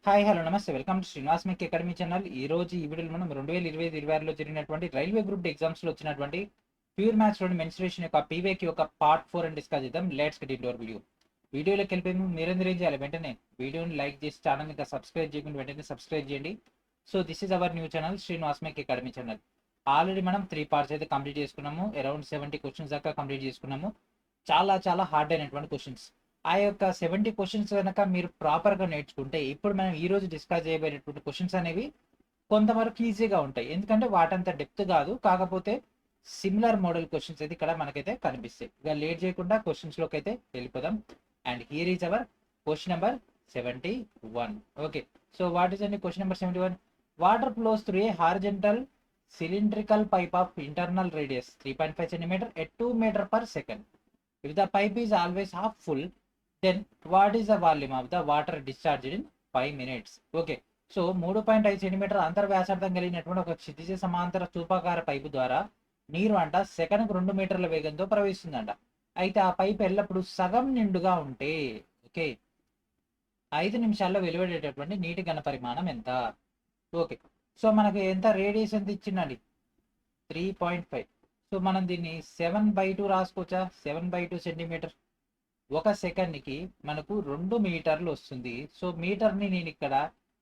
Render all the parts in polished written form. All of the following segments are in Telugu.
హాయ్ హలో నమస్తే welcome to Srinivas mech academy channel. ఈ రోజు ఈ వీడియోలో మనం 2025-26లో జరిగినటువంటి రైల్వే గ్రూప్ ఎగ్జామ్స్లో వచ్చినటువంటి ప్యూర్ మ్యాథ్స్ లోని మెన్సురేషన్ యొక్క పీవేకి యొక్క పార్ట్ 4 అని డిస్కస్ చేద్దాం. Let's get into hour video. వీడియోలోకి వెళ్ళిపోయి మీరేం చేయాలి, వెంటనే వీడియోని లైక్ చేసి ఛానల్ ఇంకా సబ్స్క్రైబ్ చేయకుండా వెంటనే సబ్స్క్రైబ్ చేయండి. So this is our new channel Srinivas mech academy channel. Already మనం 3 పార్ట్స్ అయితే కంప్లీట్ చేసుకున్నాము. అరౌండ్ 70 క్వశ్చన్స్ దాకా కంప్లీట్ చేసుకున్నాము. చాలా హార్డ్ అయినటువంటి క్వశ్చన్స్. ఆ యొక్క 70 క్వశ్చన్స్ కనుక మీరు ప్రాపర్గా నేర్చుకుంటే ఇప్పుడు మనం ఈ రోజు డిస్కస్ చేయబోయేటువంటి క్వశ్చన్స్ అనేవి కొంతవరకు ఈజీగా ఉంటాయి. ఎందుకంటే వాటంత డెప్త్ కాదు, కాకపోతే సిమిలర్ మోడల్ క్వశ్చన్స్ అయితే ఇక్కడ మనకైతే కనిపిస్తాయి. ఇక లేట్ చేయకుండా క్వశ్చన్స్ లోకి అయితే వెళ్ళిపోదాం. And here is our question number 71. Okay, so what is అండి question number 71? Water flows through a horizontal cylindrical pipe of internal radius 3.5 cm at 2 meter per second. If the pipe is always half full, then what is the volume of the water discharged in 5 minutes? Okay, so 3.5 centimetre అంతర్వ్యాసార్థం కలిగినటువంటి ఒక క్షితిజ సమాంతర స్థూపాకార పైపు ద్వారా నీరు అంట సెకనుకు 2 మీటర్ల వేగంతో ప్రవహిస్తుందంట. అయితే ఆ పైపు ఎల్లప్పుడూ సగం నిండుగా ఉంటే ఓకే 5 నిమిషాల్లో వెలువడేటటువంటి నీటి ఘన పరిమాణం ఎంత? ఓకే, సో మనకు ఎంత రేడియస్ ఎంత ఇచ్చిందండి? 3.5. సో మనం దీన్ని 7/2 రాసుకోవచ్చా? 7/2 సెంటీమీటర్. ఒక సెకండ్కి మనకు 2 మీటర్లు వస్తుంది. సో మీటర్ని నేను ఇక్కడ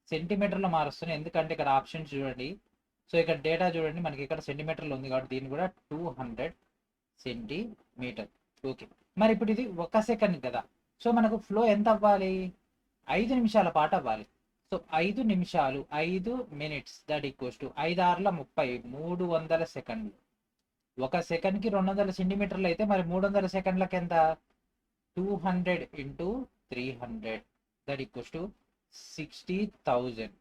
సెంటీమీటర్లో మారుస్తున్నాను, ఎందుకంటే ఇక్కడ ఆప్షన్ చూడండి. సో ఇక్కడ డేటా చూడండి, మనకి ఇక్కడ సెంటీమీటర్లో ఉంది కాబట్టి దీన్ని కూడా 200 సెంటీమీటర్. ఓకే, మరి ఇప్పుడు ఇది ఒక సెకండ్ కదా, సో మనకు ఫ్లో ఎంత అవ్వాలి? 5 నిమిషాల పాటు అవ్వాలి. సో 5 నిమిషాలు 5 మినిట్స్ దట్ ఈక్వల్స్ టు 5×6 30 300 సెకండ్లు. ఒక సెకండ్కి 200 సెంటీమీటర్లు అయితే మరి 300 సెకండ్లకి ఎంత? 200 into 300 that equals to 60,000.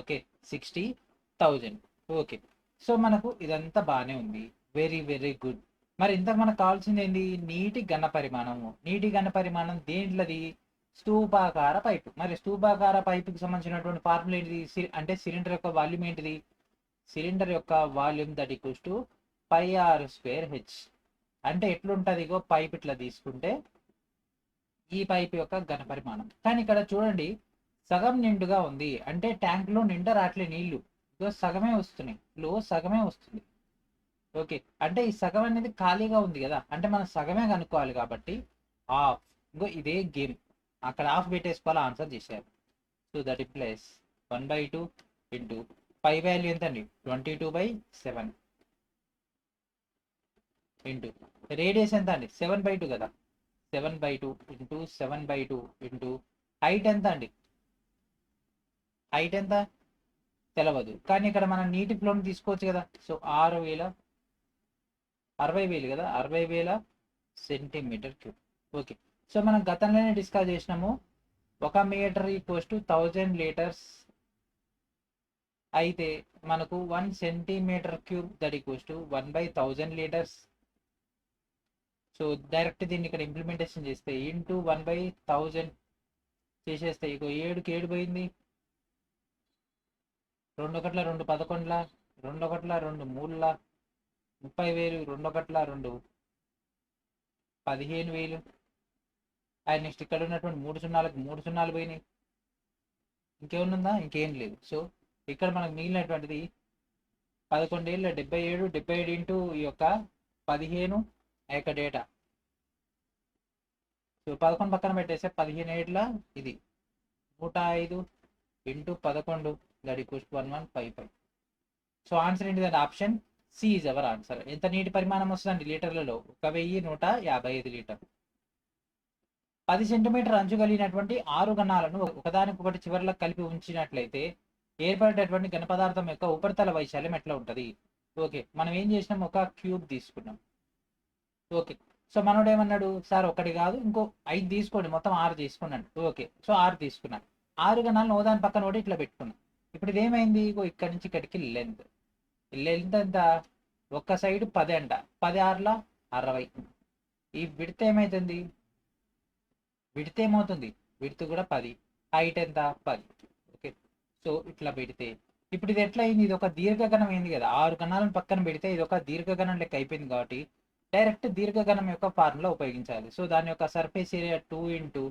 Okay, 60,000. Okay, so మనకు ఇదంతా బాగానే ఉంది, వెరీ గుడ్. మరి ఇంతకు మనకు కావాల్సింది ఏంటి? నీటి ఘన పరిమాణము. నీటి ఘన పరిమాణం దేంట్లది? స్థూపాకార పైపు. మరి స్థూపాకార పైపుకి సంబంధించినటువంటి ఫార్ములా ఏంటిది? అంటే సిలిండర్ యొక్క వాల్యూమ్ ఏంటిది? సిలిండర్ యొక్క volume that equals to πr²h. అంటే ఎట్లుంటుంది? ఇగో పైప్ ఇట్లా తీసుకుంటే ఈ పైప్ యొక్క ఘన పరిమాణం. కానీ ఇక్కడ చూడండి సగం నిండుగా ఉంది, అంటే ట్యాంక్ లో నిండా రాట్లే నీళ్లు, ఇగో సగమే వస్తున్నాయి, లో సగమే వస్తుంది. ఓకే, అంటే ఈ సగం అనేది ఖాళీగా ఉంది కదా, అంటే మనం సగమే కనుక్కోవాలి కాబట్టి హాఫ్. ఇంకో ఇదే గేమ్, అక్కడ హాఫ్ పెట్టేసుకోవాలి, ఆన్సర్ చేశారు. So that implies 1/2 into pi value ఎంత అండి? 22/7 ఇంటూ రేడియస్ ఎంత అండి? 7/2 కదా, 7/2 ఇంటూ 7/2 ఇంటూ హైట్ ఎంత అండి? హైట్ ఎంత తెలవదు, కానీ ఇక్కడ మనం నీటి ఫ్లోని తీసుకోవచ్చు కదా. సో 60,000 కదా, 60,000 సెంటీమీటర్ క్యూబ్. ఓకే, సో మనం గతంలోనే డిస్కస్ చేసినాము, 1 మీటర్ ఈక్వల్స్ టు 1000 లీటర్స్ అయితే మనకు 1 centimetre cube that equals to 1/1000 litres. So direct దీన్ని ఇక్కడ ఇంప్లిమెంటేషన్ చేస్తే ఇంటూ 1/1000 చేసేస్తే ఇగో 7కి 7 పోయింది, 2 1 2 11 2 1 2 3 30,000, 2 1 2 15,000. అండ్ నెక్స్ట్ ఇక్కడ ఉన్నటువంటి 3 సున్నాలకు 3 సున్నాలు పోయినాయి. ఇంకేముందా? ఇంకేం లేదు. సో ఇక్కడ మనకు మిగిలినటువంటిది 11 ఏళ్ళ 77, 77 ఇంటూ ఈ యొక్క 15 ఆ యొక్క డేటా. సో 11 పక్కన పెట్టేస్తే 15 ఏళ్ళ ఇది 105 into 11 that equals 1155. So answer ఏంటిదంటే option C is our answer. ఎంత నీటి పరిమాణం వస్తుందండి లీటర్లలో? 1155 లీటర్. 10 సెంటీమీటర్ అంచు కలిగినటువంటి 6 ఘనాలను ఒకదానికొకటి చివరిలో కలిపి ఉంచినట్లయితే ఏర్పడేటటువంటి ఘన పదార్థం యొక్క ఉపరితల వైశాల్యం ఎట్లా ఉంటుంది? ఓకే, మనం ఏం చేసినాం? ఒక క్యూబ్ తీసుకున్నాం. ఓకే, సో మనోడు ఏమన్నాడు? సార్ ఒకటి కాదు ఇంకో 5 తీసుకోండి, మొత్తం 6 తీసుకున్నాడు. ఓకే, సో 6 తీసుకున్నాను, 6 ఘనాలను ఓదాని పక్కన ఒకటి ఇట్లా పెట్టుకున్నాం. ఇప్పుడు ఇది ఏమైంది? ఇగో ఇక్కడ నుంచి ఇక్కడికి లెంత్ ఎంత? ఒక్క సైడ్ 10 అంట, 10 6 60. ఈ విడత ఏమైతుంది? విడత ఏమవుతుంది? విడత కూడా 10. హైట్ ఎంత? 10. ఓకే, సో ఇట్లా పెడితే ఇప్పుడు ఇది ఎట్లా అయింది? ఇది ఒక దీర్ఘగణం అయింది కదా, 6 గణాలను పక్కన పెడితే ఇది ఒక దీర్ఘగణం లెక్క అయిపోయింది కాబట్టి డైరెక్ట్ దీర్ఘగణం యొక్క ఫార్ములా ఉపయోగించాలి. సో దాని యొక్క surface area 2 into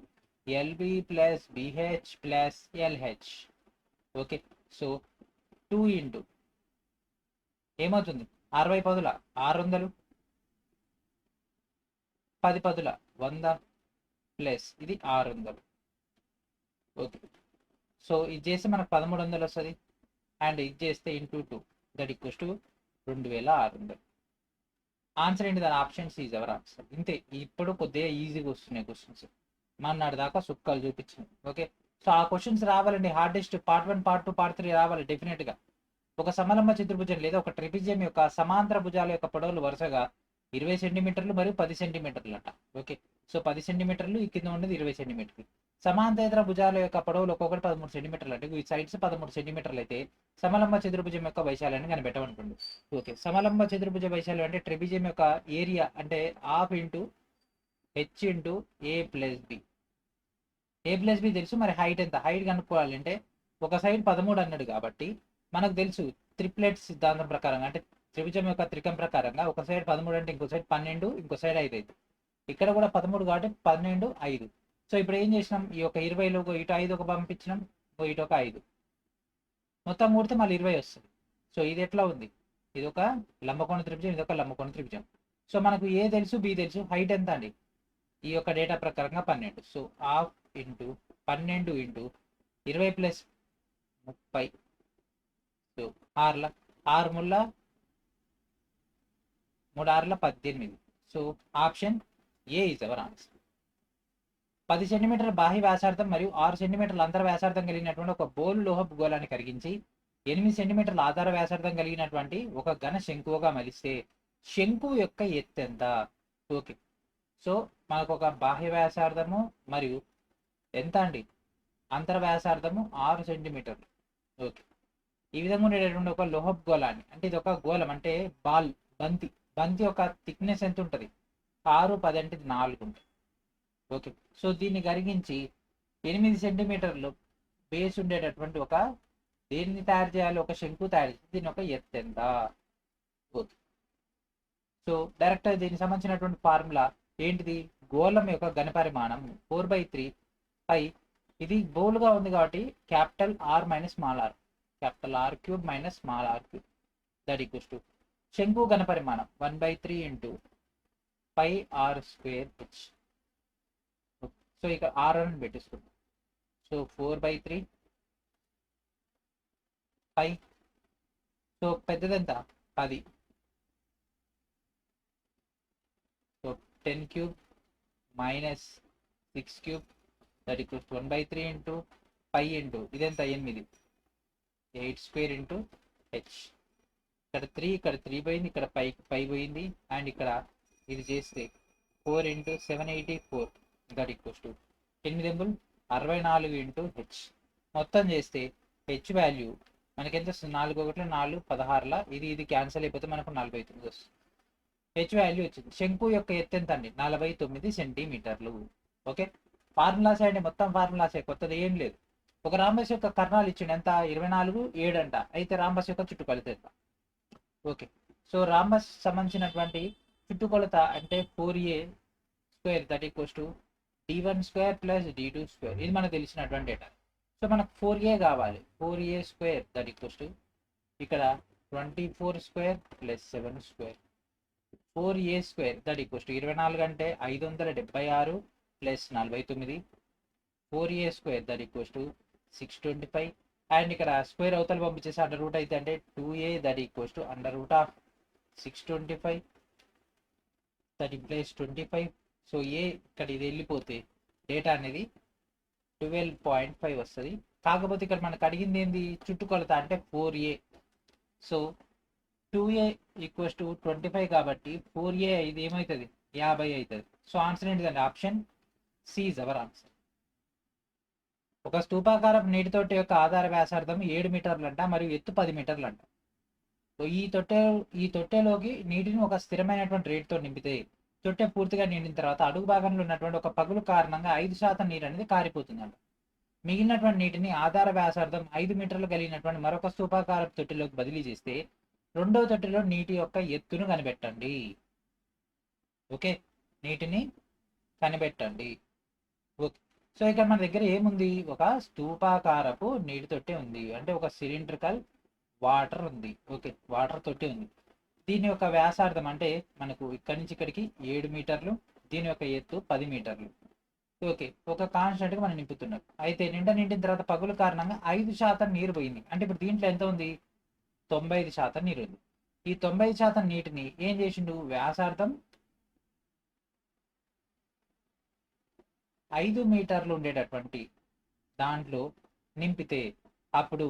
LB plus BH plus LH. Okay, so 2 into ఏమవుతుంది 60 పదుల 600, 10 పదుల 100 ప్లస్ ఇది 600. ఓకే, సో ఇది చేస్తే మనకు 1300 వస్తుంది. అండ్ ఇది చేస్తే into 2 that equals to 2600. Answer ఏంటి? దాని option C is our answer. ఇంతే. ఇప్పుడు కొద్దిగా ఈజీగా వస్తున్నాయి క్వశ్చన్స్. మన్నాడు దాకా సుక్కలు చూపించింది. ఓకే, సో ఆ క్వశ్చన్స్ రావాలండి. హార్డెస్ట్ పార్ట్ 1, పార్ట్ 2, పార్ట్ 3 రావాలి డెఫినెట్గా. ఒక సమలంబ చతుర్భుజం లేదా ఒక ట్రిపిజియం యొక్క సమాంతర భుజాల యొక్క పొడవులు వరుసగా 20 సెంటీమీటర్లు మరియు 10 సెంటీమీటర్లు అంట. ఓకే, సో 10 సెంటీమీటర్లు, ఈ కింద ఉండేది 20 సెంటీమీటర్లు. సమాంతర భుజాల యొక్క పొడవులు ఒక్కొక్కటి 13 సెంటీమీటర్లు అంటే ఈ సైడ్స్ 13 సెంటీమీటర్లు అయితే సమలంబ చతుర్భుజం యొక్క వైశాల్యాన్ని కనిపెట్టమనుకోండి. ఓకే, సమలంబ చతుర్భుజ వైశాల్యం అంటే ట్రిపిజియం యొక్క ఏరియా అంటే హాఫ్ ఇంటూ హెచ్ ఇంటూ ఏ ప్లస్ బి. ఏ ప్లస్ బి తెలుసు, మరి హైట్ ఎంత? హైట్ కనుక్కోవాలంటే ఒక సైడ్ 13 అన్నాడు కాబట్టి మనకు తెలుసు ట్రిప్లెట్ సిద్ధాంతం ప్రకారంగా, అంటే త్రిభుజం యొక్క త్రికం ప్రకారంగా ఒక సైడ్ 13 అంటే ఇంకో సైడ్ 12, ఇంకో సైడ్ 5 అవుతుంది. ఇక్కడ కూడా 13 కాబట్టి 12, 5. సో ఇప్పుడు ఏం చేసినాం? ఈ యొక్క 20లో ఇటు 5 ఒక పంపించినాం, ఇటు ఒక 5, మొత్తం కూడితే మళ్ళీ 20 వస్తుంది. సో ఇది ఎట్లా ఉంది? ఇది ఒక లంబకోణ త్రిభుజం, ఇది ఒక లంబకోణ త్రిభుజం. సో మనకు ఏ తెలుసు, బి తెలుసు. హైట్ ఎంత అండి? ఈ యొక్క డేటా ప్రకారంగా 12. So half into 12 into 20 plus 30. So 6 ముళ్ళ 3 6 18. So option A is our answer. 10 సెంటీమీటర్ల బాహ్య వ్యాసార్థం మరియు 6 సెంటీమీటర్ల అంతర వ్యాసార్థం కలిగినటువంటి ఒక బోలు లోహపు గోళాన్ని కరిగించి 8 సెంటీమీటర్ల ఆధార వ్యాసార్థం కలిగినటువంటి ఒక ఘన శంకువుగా మలిస్తే శంకువు యొక్క ఎత్తు ఎంత? ఓకే, సో మనకు ఒక బాహ్య వ్యాసార్థము మరియు ఎంత అండి? అంతర వ్యాసార్థము 6 సెంటీమీటర్లు. ఓకే, ఈ విధంగా ఉండేటటువంటి ఒక లోహపు గోళాన్ని, అంటే ఇది ఒక గోళం అంటే బాల్, బంతి యొక్క థిక్నెస్ ఎంత ఉంటుంది? 6, 10 అంటే 4 ఉంటుంది. ఓకే, సో దీన్ని కరిగించి 8 సెంటీమీటర్లు బేస్ ఉండేటటువంటి ఒక దేన్ని తయారు చేయాలి? ఒక శంకు తయారు చేసి దీని యొక్క ఎత్తు ఎంత? ఓకే, సో డైరెక్ట్ దీనికి సంబంధించినటువంటి ఫార్ములా ఏంటిది? గోళం యొక్క ఘనపరిమాణం 4/3 పై, ఇది బోల్గా ఉంది కాబట్టి capital R minus small R, capital R cube minus small R cube that equals to శంకు ఘనపరిమాణం 1/3 into pi R square H. So ఇక ఆర్ అని పెట్టేసుకుంటాం. సో 4/3 పై, సో పెద్దదెంత? 10. సో 10 cube minus 6 cube that equals 1/3 into pi into ఇదెంత? 8. 8 స్క్వేర్ ఇంటూ హెచ్. ఇక్కడ 3, ఇక్కడ 3 పోయింది, ఇక్కడ పై పోయింది, అండ్ ఇక్కడ ఇది చేస్తే 4 into 784 that equals to 8 64 into H. మొత్తం చేస్తే హెచ్ వాల్యూ మనకి ఎంత వస్తుంది? 4 1 4 16ల ఇది క్యాన్సిల్ అయిపోతే మనకు 49 వస్తుంది. హెచ్ వాల్యూ వచ్చింది. శంకు యొక్క ఎత్తు ఎంత అండి? 49 సెంటీమీటర్లు. ఓకే, ఫార్ములాస్ అండి, మొత్తం ఫార్ములాసే, కొత్తది ఏం లేదు. ఒక రాంబస్ యొక్క కర్ణాలు ఇచ్చిండు ఎంత? 24, 7 అంట. అయితే రాంబస్ యొక్క చుట్టుకొలత ఎంత? ఓకే, సో రాంబస్ సంబంధించినటువంటి చుట్టుకొలత అంటే 4a square that equals to d1 square plus d2 square. ఇది మనకు తెలిసినటువంటి డేటా. సో మనకు 4a కావాలి. 4a square that equals to ఇక్కడ 24 square plus 7 square. 4a square that equals to 24 అంటే 576 plus 49. 4a square that equals to 625. And ఇక్కడ స్క్వేర్ అవతల పంపించేసి అండర్ రూట్ అయితే అంటే 2a that equals to under root of 625 that implies 25. So A ఇక్కడ ఇది వెళ్ళిపోతే డేటా అనేది 12.5 వస్తుంది. కాకపోతే ఇక్కడ మనకు అడిగింది ఏంది? చుట్టుకొలత అంటే 4a. So 2a equals to 25 కాబట్టి 4a ఇది ఏమవుతుంది? 50 అవుతుంది. సో ఆన్సర్ ఏంటిదండి? Option C is our answer. ఒక స్తూపాకారం నీటి తొట్టె యొక్క ఆధార వ్యాసార్థం 7 మీటర్లంట మరియు ఎత్తు 10 మీటర్లంట. సో ఈ తొట్టెలోకి నీటిని ఒక స్థిరమైనటువంటి రేటుతో నింపితే తొట్టె పూర్తిగా నిండిన తర్వాత అడుగు భాగంలో ఉన్నటువంటి ఒక పగులు కారణంగా 5% నీరు అనేది కారిపోతుందంట. మిగిలినటువంటి నీటిని ఆధార వ్యాసార్థం 5 మీటర్లు కలిగినటువంటి మరొక స్తూపాకార తొట్టెలోకి బదిలీ చేస్తే రెండవ తొట్టెలో నీటి యొక్క ఎత్తును కనిపెట్టండి. ఓకే, నీటిని కనిపెట్టండి. ఓకే, సో ఇక్కడ మన దగ్గర ఏముంది, ఒక స్తూపాకారపు నీటి తొట్టి ఉంది, అంటే ఒక సిలిండ్రికల్ వాటర్ ఉంది. ఓకే, వాటర్ తొట్టి ఉంది. దీని యొక్క వ్యాసార్థం అంటే మనకు ఇక్కడి నుంచి ఇక్కడికి 7 మీటర్లు, దీని యొక్క ఎత్తు 10 మీటర్లు. ఓకే, ఒక కాన్స్టెంట్ గా మనం నింపుతున్నాం. అయితే నిండిన తర్వాత పగులు కారణంగా 5% నీరు పోయింది. అంటే ఇప్పుడు దీంట్లో ఎంత ఉంది, 95% నీరు ఉంది. ఈ 90% నీటిని ఏం చేసిండు, వ్యాసార్థం 5 మీటర్లు ఉండేటటువంటి దాంట్లో నింపితే అప్పుడు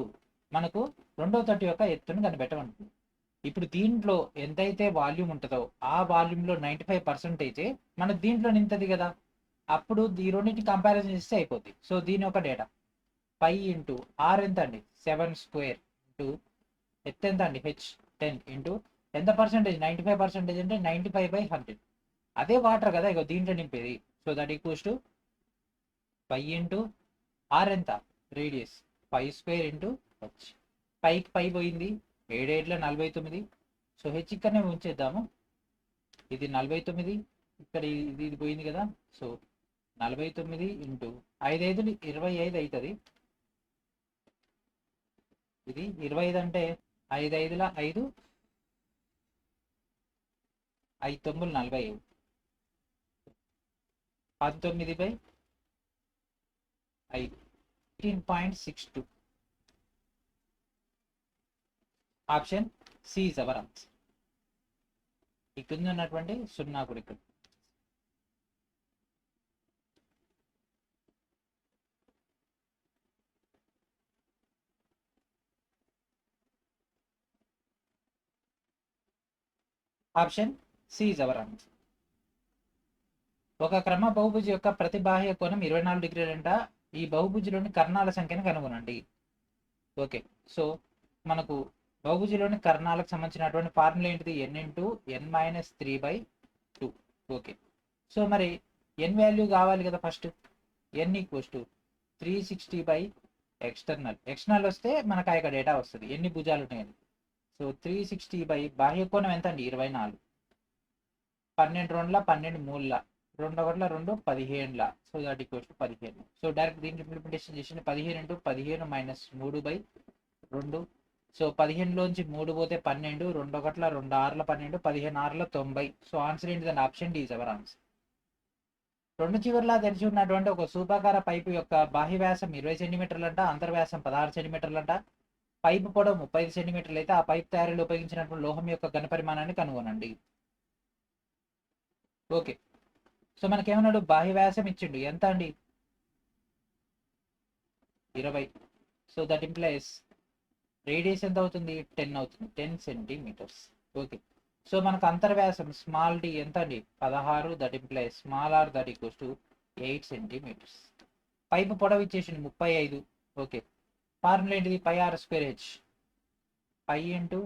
మనకు రెండో తొట్టి యొక్క ఎత్తును కనిపెట్టమంటుంది. ఇప్పుడు దీంట్లో ఎంతైతే వాల్యూమ్ ఉంటుందో ఆ వాల్యూమ్లో 95% మనకు దీంట్లో నింతది కదా, అప్పుడు ఈ రెండింటిని కంపారిజన్ చేస్తే అయిపోద్ది. సో దీని యొక్క డేటా 5 ఇంటూ ఆర్ ఎంత అండి 7 స్క్వేర్ ఇంటూ ఎత్ ఎంత అండి హెచ్ 10 ఇంటూ ఎంత పర్సెంటేజ్ 95% అంటే 95/100. అదే వాటర్ కదా ఇక దీంట్లో నింపేది. So that equals to 5 into R ఎంత రేడియస్ 5 స్క్వేర్ ఇంటూ హెచ్. పైకి పై పోయింది 7 49. సో హెచ్ ఇక్కడనే ఉంచేద్దాము. ఇది 49, ఇక్కడ ఇది పోయింది కదా. సో 49 ఇంటూ 5 5 25 అవుతుంది. ఇది 25 అంటే 5 5 5, 5 9 45, 19/5 18.62. Option C is our answer. ఈ కింద ఉన్నటువంటి 0 కూడా ఇక్కడ. Option C is our answer. ఒక క్రమ బహుభుజి యొక్క ప్రతి బాహ్య కోణం 24 డిగ్రీలంట. ఈ బహుభుజిలోని కర్ణాల సంఖ్యను కనుగొనండి. ఓకే, సో మనకు బహుభుజిలోని కర్ణాలకు సంబంధించినటువంటి ఫార్ములా ఏంటిది, n into n-3/2. Okay, so మరి n వాల్యూ కావాలి కదా. First n equals to 360 external వస్తే మనకు ఆ యొక్క డేటా వస్తుంది, ఎన్ని భుజాలు ఉన్నాయని. సో 360 బాహ్య కోణం ఎంత అండి 24, 12 2 12 3 2 1 2 15. So that equals to 15. So direct దీన్ని ఇంప్లిమెంటేషన్ చేసిన 15 ఇంటూ 15 మైనస్ 3/2. సో 15లోంచి 3 పోతే 12, 2 1 2 6 12, 15 6 90. సో ఆన్సర్ ఏంటి దాని, option D is our answer. రెండు చివర్లా తెరిచి ఉన్నటువంటి ఒక స్థూపాకార పైపు యొక్క బాహ్య వ్యాసం 20 సెంటీమీటర్లంట, అంతర్వ్యాసం 16 సెంటీమీటర్లంట. పైపు పొడవు 35 సెంటీమీటర్లు అయితే ఆ పైప్ తయారీలో ఉపయోగించినటువంటి లోహం యొక్క ఘనపరిమాణాన్ని కనుగొనండి. ఓకే, సో మనకేమన్నాడు, బాహ్య వ్యాసం ఇచ్చిండు ఎంత అండి 20. సో దట్ ఇంప్లైస్ రేడియస్ ఎంత అవుతుంది 10 అవుతుంది, 10 సెంటీమీటర్స్. ఓకే, సో మనకు అంతర్వ్యాసం స్మాల్ డి ఎంత అండి 16. That implies small r that equals to 8 centimetres. Pipe పొడవు ఇచ్చేసింది 35. ఓకే, ఫార్ములా ఏంటిది πr²h. పై ఇంటూ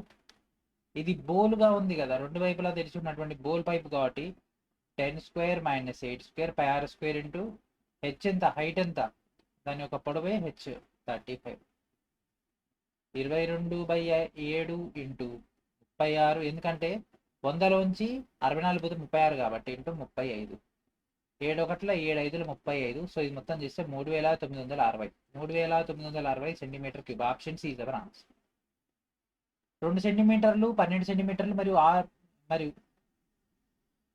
ఇది బోల్గా ఉంది కదా, రెండు వైపులా తెరిచి ఉన్నటువంటి బోల్ పైపు కాబట్టి 10² మైనస్ 8² πr² ఇంటూ హెచ్ ఎంత, హైట్ ఎంత, దాని యొక్క పొడవే హెచ్ 35. 22/7 ఇంటూ 36, ఎందుకంటే 100లోంచి 64 పోతే 36 కాబట్టి ఇంటూ 35. 7 1 7 5 35. సో ఇది మొత్తం చేస్తే 3960 3960 centimetre cube. Option C is our answer. 2 సెంటీమీటర్లు 12 సెంటీమీటర్లు మరియు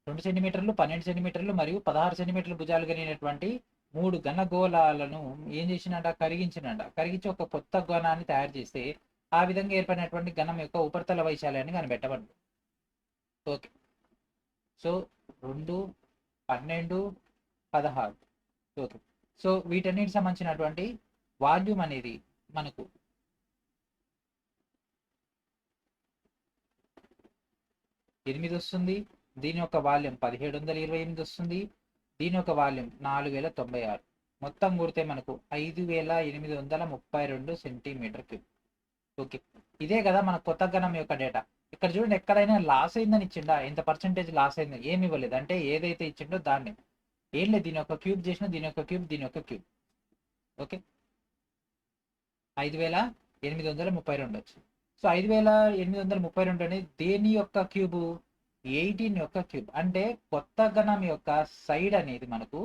2 సెంటీమీటర్లు 12 సెంటీమీటర్లు మరియు 16 సెంటీమీటర్ల భుజాలు కలిగినటువంటి 3 ఘనగోళాలను ఏం చేసినట, కరిగించి ఒక కొత్త ఘనాన్ని తయారు చేస్తే ఆ విధంగా ఏర్పడినటువంటి ఘనం యొక్క ఉపరితల వైశాల్యాన్ని కనిపెట్టబడింది. Okay, so 2 12 16. ఓకే, సో వీటన్నిటికి సంబంధించినటువంటి వాల్యూమ్ అనేది మనకు 8 వస్తుంది. దీని యొక్క వాల్యూమ్ 1728 వస్తుంది. దీని యొక్క వాల్యూమ్ 4096. మొత్తం కూడితే మనకు 5832 సెంటీమీటర్ క్యూబ్. ఓకే, ఇదే కదా మన కొత్త ఘనం యొక్క డేటా. ఇక్కడ చూడండి, ఎక్కడైనా లాస్ అయిందని ఇచ్చిండా, ఎంత పర్సెంటేజ్ లాస్ అయిందని ఏమి ఇవ్వలేదు. అంటే ఏదైతే ఇచ్చిండో దాన్ని ఏం లేదు, దీని యొక్క క్యూబ్ చేసిన, దీని యొక్క క్యూబ్. ఓకే, 5832 వచ్చింది. సో 5832 అనేది దేని యొక్క క్యూబు, 18 యొక్క క్యూబ్. అంటే కొత్త ఘనం యొక్క సైడ్ అనేది మనకు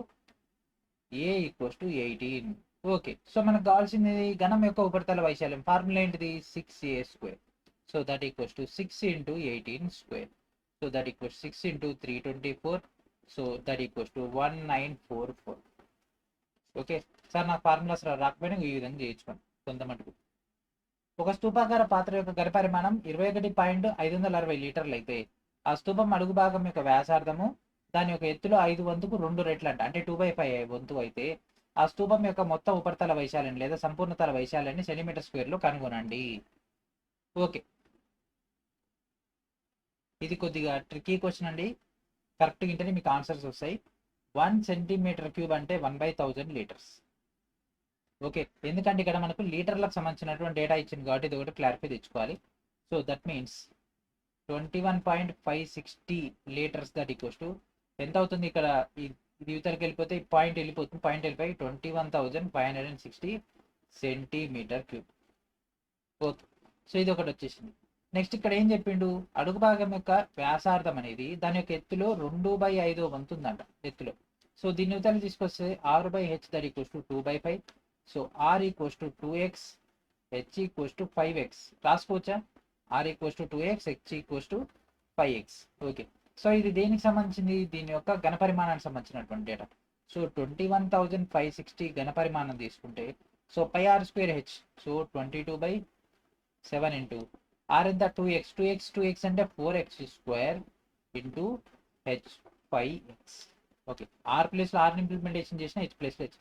ఏ ఈక్వల్స్ టు 18. ఓకే, సో మనకు కావాల్సింది ఘనం యొక్క ఉపరితల వైశాల్యం. ఫార్ములా ఏంటిది? 6a². So that equals to 6 into 18². So that equals 6 into 324. So that equals to 1944. Okay sir, నాకు ఫార్ములాస్ రాకపోయినా ఈ విధంగా చేయించుకోండి కొంత మటుకు. ఒక స్తూపాకార పాత్ర యొక్క ఘనపరిమాణం 21.560 లీటర్లు అయితే ఆ స్తూపం అడుగు భాగం యొక్క వ్యాసార్థము దాని యొక్క ఎత్తులో 5 వంతుకు 2 రెట్లు అంటే 2/5 వంతు అయితే ఆ స్తూపం యొక్క మొత్తం ఉపరితల వైశాల్యం లేదా సంపూర్ణ తల వైశాల్యాన్ని సెంటీమీటర్ స్క్వేర్ లో కనుగొనండి. ఓకే, ఇది కొద్దిగా ట్రికీ క్వశ్చన్ అండి. కరెక్ట్ ఇంటనే మీకు ఆన్సర్స్ వస్తాయి. 1 సెంటీమీటర్ క్యూబ్ అంటే 1/1000 లీటర్స్. ఓకే, ఎందుకంటే ఇక్కడ మనకు లీటర్లకు సంబంధించినటువంటి డేటా ఇచ్చింది కాబట్టి ఇది ఒకటి క్లారిఫై తెచ్చుకోవాలి. So that means 21.560 litres that equals to ఎంత అవుతుంది? ఇక్కడ ఇది యువతలకి వెళ్ళిపోతే పాయింట్ వెళ్ళిపోతుంది, పాయింట్ వెళ్ళిపోయి 21,560 సెంటీమీటర్ క్యూబ్. ఓకే, సో ఇది ఒకటి వచ్చేసింది. నెక్స్ట్ ఇక్కడ ఏం చెప్పిండు? అడుగు భాగం యొక్క వ్యాసార్థం అనేది దాని యొక్క ఎత్తులో 2/5 వంతు ఉందంట ఎత్తులో. సో దీన్ని యువతలు తీసుకొస్తే r/h that equals to 2/5. So r equals to 2x, h equals to 5x. రాసుకోవచ్చా? r equals to 2x, h equals to 5x. Okay, so ఇది దేనికి సంబంధించింది? దీని యొక్క ఘనపరిమాణానికి సంబంధించినటువంటి డేటా. సో 21,560 ఘనపరిమాణం తీసుకుంటే so πr²h. So 22/7 into r ఎంత? 2x. 2x అంటే 4x² into h 5x. Okay, r ప్లేస్లో r ఇంప్లిమెంటేషన్ చేసిన, h ప్లేస్లో h.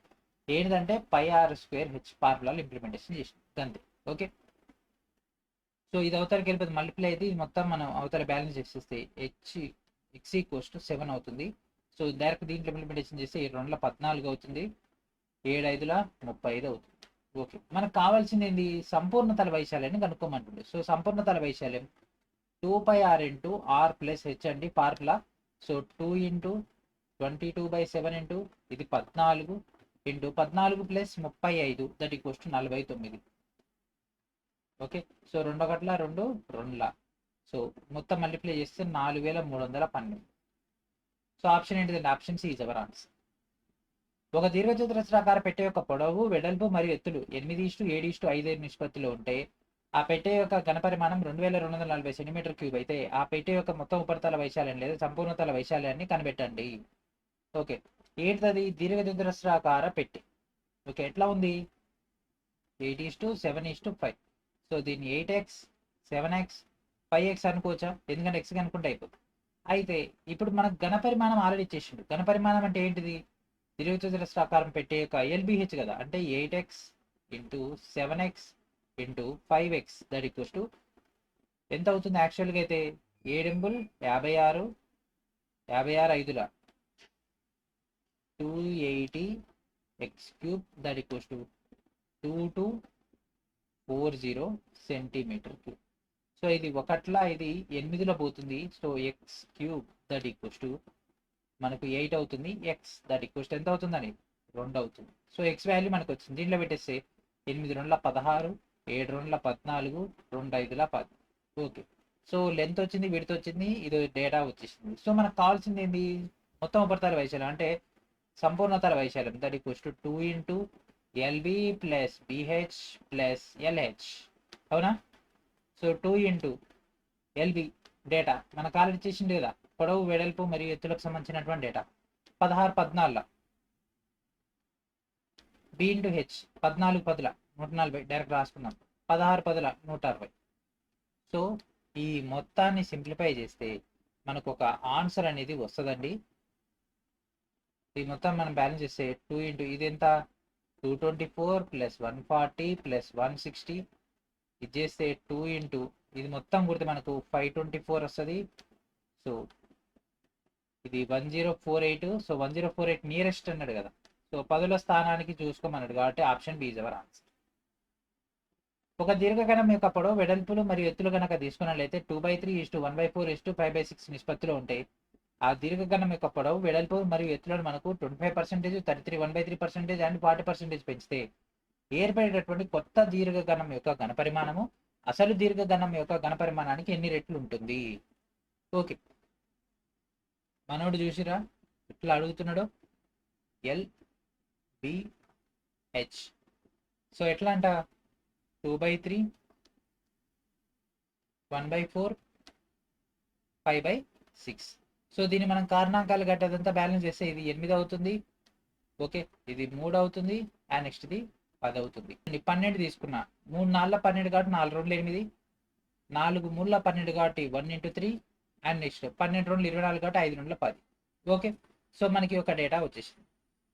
ఏంటంటే πr²h ఫార్ములాలు ఇంప్లిమెంటేషన్ చేసిన అంతే. ఓకే, సో ఇది అవతలకి వెళ్ళిపోతే మల్టిప్లై అయితే ఇది మొత్తం మనం అవతల బ్యాలెన్స్ చేసేస్తే x ఈక్వల్స్ టు 7 అవుతుంది. సో డైరెక్ట్ దీంట్లో ఇంప్లిమెంటేషన్ చేస్తే 2 14 అవుతుంది, 7 5 35 అవుతుంది. ఓకే, మనకు కావాల్సింది ఏంటి? సంపూర్ణ తల వైశాల్యాన్ని కనుక్కోమంటుంది. సో సంపూర్ణ తల వైశాల్యం 2πr into r plus h అండి ఫార్ములా. సో 2 ఇంటూ 22/7 ఇంటూ ఇది 14 into 14 plus 35 that equals to 49. Okay, so 2 1 2 2. So మొత్తం మల్టిప్లై చేస్తే 4312. సో ఆప్షన్ ఏంటిదండి? Option C is our answer. ఒక దీర్ఘచతురస్రాకార పెట్టె యొక్క పొడవు, వెడల్పు మరియు ఎత్తులు 8:7:5 నిష్పత్తిలో ఉంటే ఆ పెట్టె యొక్క ఘనపరిమాణం 2240 సెంటీమీటర్ క్యూబ్ అయితే ఆ పెట్టె యొక్క మొత్తం ఉపరితల వైశాల్యం లేదా సంపూర్ణ తల వైశాల్యాన్ని కనిపెట్టండి. ఓకే, ఏంటది? దీర్ఘచతురస్రాకార పెట్టె. ఓకే, ఎట్లా ఉంది? 8:7:5. సో దీన్ని 8x, 7x, 5x అనుకోవచ్చా? ఎందుకంటే x కనుక్కుంటే అయిపోతుంది. అయితే ఇప్పుడు మనకు ఘనపరిమాణం ఆల్రెడీ ఇచ్చేసిండు. ఘనపరిమాణం అంటే ఏంటిది? దీర్ఘచతురస్రాకారం పెట్టే యొక్క LBH కదా, అంటే 8x into 7x into 5x that equals to ఎంత అవుతుంది? యాక్చువల్గా అయితే 7 56 56 5 280x³ that equals to 2240 centimetre cube. So ఇది 1 ఇది 8లో పోతుంది. So x³ that equals to మనకు 8 అవుతుంది. x దట్ ఈక్వల్స్ ఎంత అవుతుందని? 2 అవుతుంది. సో x వాల్యూ మనకు వచ్చింది. దీంట్లో పెట్టేస్తే 8 2 16, 7 2 14, 2 5 10. ఓకే, సో లెంత్ వచ్చింది, విడ్త్ వచ్చింది, ఇది డేటా వచ్చేసింది. సో మనకు కావాల్సింది ఏంటి? మొత్తం ఉపరితల వైశాల్యం అంటే సంపూర్ణ తల వైశాల్యం that equals to 2 into LB plus BH plus LH. అవునా? సో 2 ఇంటూ LB డేటా మనకు ఆల్రెడీ చేసింది కదా, పొడవు, వెడల్పు మరియు ఎత్తులకు సంబంధించినటువంటి data 16 14. B into H 14 10 140 direct రాసుకుందాం. 16 10 160. సో ఈ మొత్తాన్ని సింప్లిఫై చేస్తే మనకు ఒక ఆన్సర్ అనేది వస్తుందండి. ఈ మొత్తం మనం బ్యాలెన్స్ చేస్తే 2 ఇంటూ ఇది ఎంత? 224 ప్లస్ 140 ప్లస్ 160. ఇది చేస్తే 2 ఇంటూ ఇది మొత్తం కుడితే మనకు 524 వస్తుంది. సో ఇది 1048. సో 1048 నియరెస్ట్ అన్నాడు కదా, సో 10ల స్థానానికి చూసుకోమన్నాడు కాబట్టి option B is our answer. ఒక దీర్ఘకణం యొక్క పొడవు, వెడల్పులు మరియు ఎత్తులు కనుక తీసుకున్నట్లయితే 2/3:1/4:5/6 నిష్పత్తిలో ఉంటాయి. ఆ దీర్ఘకణం యొక్క పొడవు, వెడల్పు మరియు ఎత్తులను మనకు 25%, 33 1/3% అండ్ 40% పెంచితే ఏర్పడేటటువంటి కొత్త దీర్ఘకణం యొక్క ఘనపరిమాణము అసలు దీర్ఘకణం యొక్క ఘనపరిమాణానికి ఎన్ని రెట్లు ఉంటుంది? ఓకే, మనోడు చూసిరా ఎట్లా అడుగుతున్నాడు? L BH. సో ఎట్లా అంట 2/3 1/4 5/6. సో దీన్ని మనం కారణాంకాలు గట్టదంతా బ్యాలెన్స్ చేస్తే ఇది 8 అవుతుంది. ఓకే, ఇది 3 అవుతుంది అండ్ నెక్స్ట్ ఇది 10 అవుతుంది. 12 తీసుకున్నా, 3 4 12 కాబట్టి 4 2 8, 4 3 12 కాబట్టి 1 × 3 అండ్ నెక్స్ట్ 12 2 24 కాబట్టి 5 2 10. ఓకే, సో మనకి ఒక డేటా వచ్చేసింది.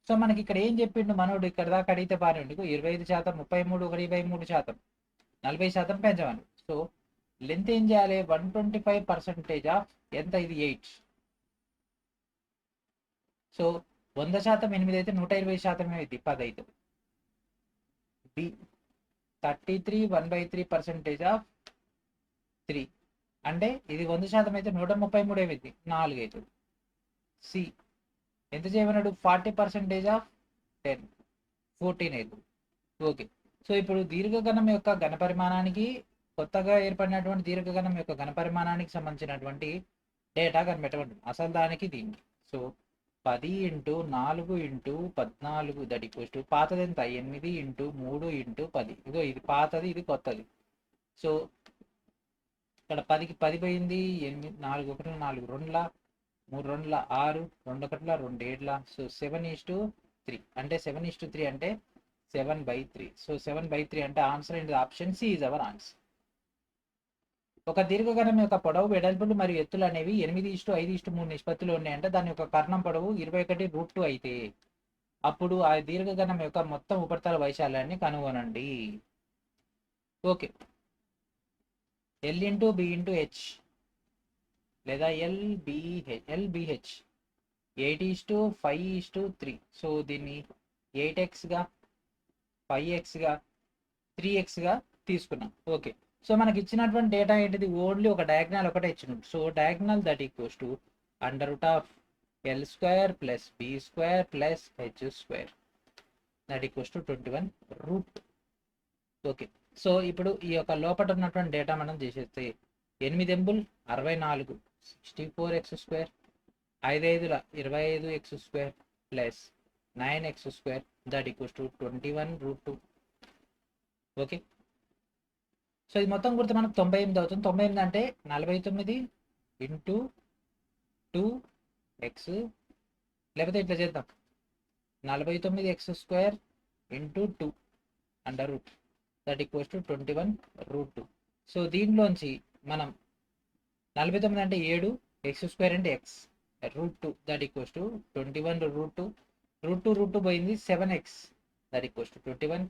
సో మనకి ఇక్కడ ఏం చెప్పిండు మనోడు, ఇక్కడ దాకా అడిగితే బాగానే ఉండి 25%, 33, 1/3%, 40% పెంచమని. సో లెంత్ ఏం చేయాలి, 125% ఆఫ్ ఎంత, ఇది 8. సో 100% 8 అయితే 120% అయితే 10 అవుతుంది. బి 33 1/3% ఆఫ్ 3 అంటే ఇది 100% అయితే 133 అవుతుంది, 4 అవుతుంది. సి ఎంత చేయమన్నాడు, 40% ఆఫ్ 10 14 అవుతుంది. ఓకే, సో ఇప్పుడు దీర్ఘగణం యొక్క ఘనపరిమాణానికి, కొత్తగా ఏర్పడినటువంటి దీర్ఘగణం యొక్క ఘనపరిమాణానికి సంబంధించినటువంటి డేటా కనిపెట్టబడి అసలు దానికి దీనికి. సో 10 × 4 × 14 దట్ ఈక్వల్స్ టు పాతది ఎంత, 8 × 3 × 10. ఇదో ఇది పాతది, ఇది కొత్తది. సో ఇక్కడ 10కి 10 పోయింది, 8 4 1 4 2 3 2 6 2 1 2 7. సో 7:3 అంటే 7:3 అంటే 7/3. సో 7/3 అంటే answer in the option C is our answer. ఒక దీర్ఘగణం యొక్క పొడవు, వెడల్పులు మరియు ఎత్తులు అనేవి 8:5:3 నిష్పత్తిలో ఉన్నాయంటే దాని యొక్క కర్ణం పొడవు 21√2 అయితే అప్పుడు ఆ దీర్ఘగణం యొక్క మొత్తం ఉపరితల వైశాల్యాన్ని కనుగొనండి. ఓకే, L × B × H లేదా LBH 8:5:3. సో దీన్ని 8xగా 5xగా 3xగా తీసుకున్నాం. ఓకే, సో మనకి ఇచ్చినటువంటి డేటా ఏంటిది, ఓన్లీ ఒక డయాగ్నల్ ఒకటే ఇచ్చినాడు. So diagonal that equals to √L² + B² + H² that equals to 21√2. Okay, so ఇప్పుడు ఈ యొక్క లోపల ఉన్నటువంటి డేటా మనం చేసేస్తే 8 ఎంబుల్ 64 64x² 5 5 25x² + 9x² that equals to 21√2. Okay, so ఇది మొత్తం గుర్తు మనకు 98 అవుతుంది. 98 అంటే 49 × 2x, లేకపోతే ఇట్లా చేద్దాం 49x² × 2 √ that equals to 21√2. So దీంట్లోంచి మనం 49 అంటే 7, x² అంటే x √2 దట్ ఈక్వల్స్ టు 21√2. √2 పోయింది, 7x that equals to 21,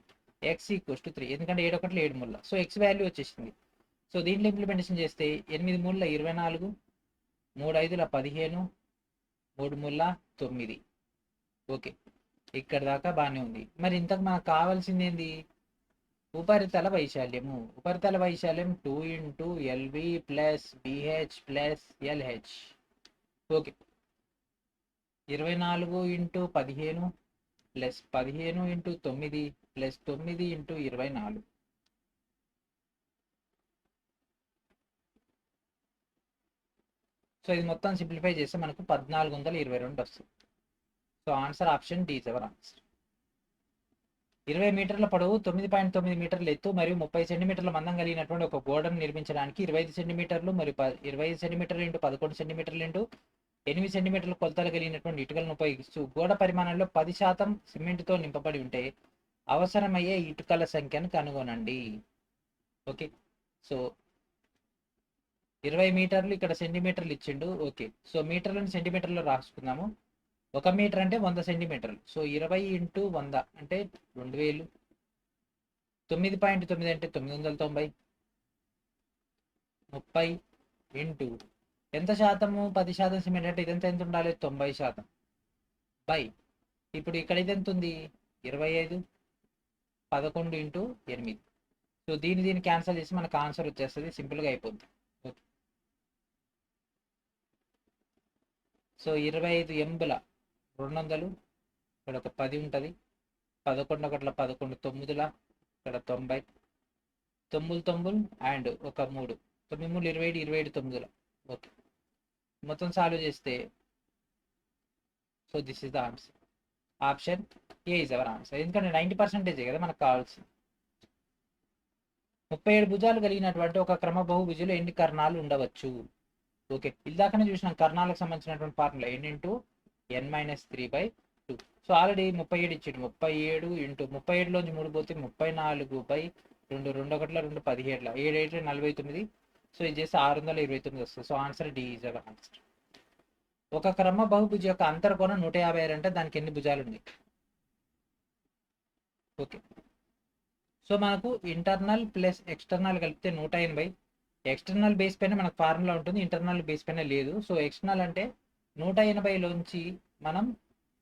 x equals to 3. ఎందుకంటే 7 1 7 3, సో x వాల్యూ వచ్చేసింది. సో దీంట్లో ఇంప్లిమెంటేషన్ చేస్తే 8 3 24, 3 5 15, 3 3 9. ఓకే, ఇక్కడ దాకా బాగానే ఉంది. మరి ఇంతకు మనకు కావాల్సింది ఏంది, ఉపరితల వైశాల్యము. ఉపరితల వైశాల్యం 2 × LB + BH + LH. Okay, 24 × 15 + 15 × 9 + 9 × 24. So ఇది మొత్తం సింప్లిఫై చేస్తే మనకు 1422 వస్తుంది. So answer option D is our answer. 20 మీటర్ల పొడవు, 9.9 మీటర్ల ఎత్తు మరియు 30 సెంటీమీటర్ల మందం కలిగినటువంటి ఒక గోడను నిర్మించడానికి 25 సెంటీమీటర్లు మరియు 25 సెంటీమీటర్లు × 11 సెంటీమీటర్లు × 8 సెంటీమీటర్ల కొలతలు కలిగినటువంటి ఇటుకలను ఉపయోగిస్తూ గోడ పరిమాణంలో 10% సిమెంట్తో నింపబడి ఉంటే అవసరమయ్యే ఇటుకల సంఖ్యను కనుగొనండి. ఓకే, సో 20 మీటర్లు, ఇక్కడ సెంటీమీటర్లు ఇచ్చిండు. ఓకే, సో మీటర్లను సెంటీమీటర్లో రాసుకుందాము. 1 మీటర్ అంటే 100 సెంటీమీటర్లు. సో 20 × 100 అంటే 2000. 9.9 అంటే 990. 30 × ఎంత శాతము, 10% సిమెంట్ అంటే ఇదంతా ఎంత ఉండాలి, 90%. బై ఇప్పుడు ఇక్కడ ఇది ఎంత ఉంది, 25, 11 × 8. సో దీన్ని క్యాన్సిల్ చేసి మనకు ఆన్సర్ వచ్చేస్తుంది, సింపుల్గా అయిపోద్ది. ఓకే, సో 25 ఎంబుల 200, ఇక్కడ ఒక 10 ఉంటుంది, 11 1 11 9, ఇక్కడ 90, 9 9 అండ్ ఒక 3 9 3 27 27 9. ఓకే, మొత్తం సాల్వ్ చేస్తే so this is the answer. Option A is our answer. ఎందుకంటే 90% కదా మనకు కావాల్సింది. 37 భుజాలు కలిగినటువంటి ఒక క్రమ బహుభుజిలో ఎన్ని కర్ణాలు ఉండవచ్చు? ఓకే, ఇందాకనే చూసిన కర్ణాలకు సంబంధించినటువంటి formula n into n-3/2. So already 37 ఇచ్చాడు. 37 ఇంటూ 37లోంచి 3 పోతే 34/2, 2 ఒకట్ల 2 17, 7 8 49. సో ఇది చేస్తే 629 వస్తుంది. So answer D is our answer. ఒక క్రమ బహుభుజి యొక్క అంతర్కోణం 156 అంటే దానికి ఎన్ని భుజాలు ఉన్నాయి? ఓకే, సో మనకు ఇంటర్నల్ ప్లస్ ఎక్స్టర్నల్ కలిపితే 180. ఎక్స్టర్నల్ బేస్ పైన మనకు ఫార్ములా ఉంటుంది, ఇంటర్నల్ బేస్ పైన లేదు. సో ఎక్స్టర్నల్ అంటే 180లోంచి మనం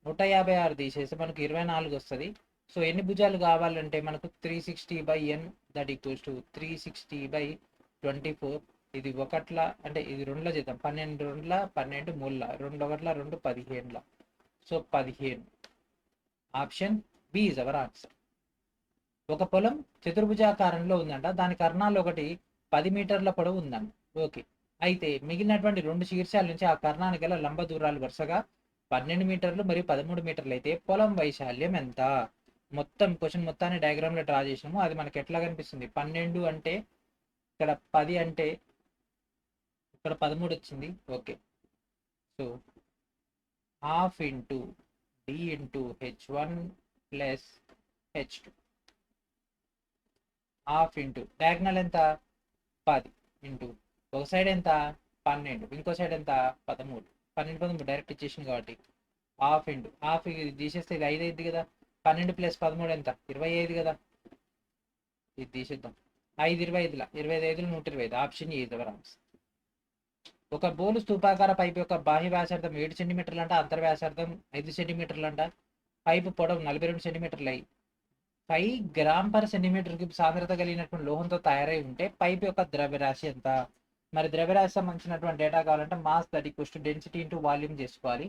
156 తీసేస్తే మనకు 24 వస్తుంది. సో ఎన్ని భుజాలు కావాలంటే మనకు 360/n దట్ ఈక్వల్స్ టు 360/24. ఇది ఒకట్ల అంటే ఇది రెండులో చేద్దాం. 12 రెండుల 12 మూడుల 2 ఒకట్ల 2 15. So 15. Option B is our answer. ఒక పొలం చతుర్భుజాకారంలో ఉందంట. దాని కర్ణాలు ఒకటి 10 మీటర్ల పొడవు ఉందంట. ఓకే, అయితే మిగిలినటువంటి 2 శీర్షాల నుంచి ఆ కర్ణానికి గల లంబ దూరాలు వరుసగా 12 మీటర్లు మరియు 13 మీటర్లు అయితే పొలం వైశాల్యం ఎంత? మొత్తం క్వశ్చన్ మొత్తాన్ని డయాగ్రామ్ లో డ్రా చేసినాము. అది మనకి ఎట్లా కనిపిస్తుంది? 12 అంటే ఇక్కడ 10 అంటే ఇక్కడ 13 వచ్చింది. Okay, so half into D into h1 plus h2 half into diagonal ఎంత 10 ఇంటూ ఒక సైడ్ ఎంత 12, ఇంకో సైడ్ ఎంత 13. 12 13 డైరెక్ట్ ఇచ్చేసింది కాబట్టి హాఫ్ ఇంటూ హాఫ్ తీసేస్తే ఇది 5 అయింది కదా. 12 ప్లస్ 13 ఎంత 25 కదా. ఇది తీసేద్దాం. 5 25ల 25 125. Option A is our answer. ఒక బోలు స్తూపాకార పైపు యొక్క బాహ్య వ్యాసార్థం 7 సెంటీమీటర్లు అంట, అంతర్ వ్యాసార్థం 5 సెంటీమీటర్లు అంట. పైపు పొడవు 42 సెంటీమీటర్లు అయి 5 గ్రామ్/సెంటీమీటర్ క్యూబ్ సాంద్రత కలిగినటువంటి లోహంతో తయారై ఉంటే పైప్ యొక్క ద్రవ్యరాశి ఎంత? మరి ద్రవ్యరాశి సంబంధించినటువంటి డేటా కావాలంటే mass that equals to density into volume చేసుకోవాలి.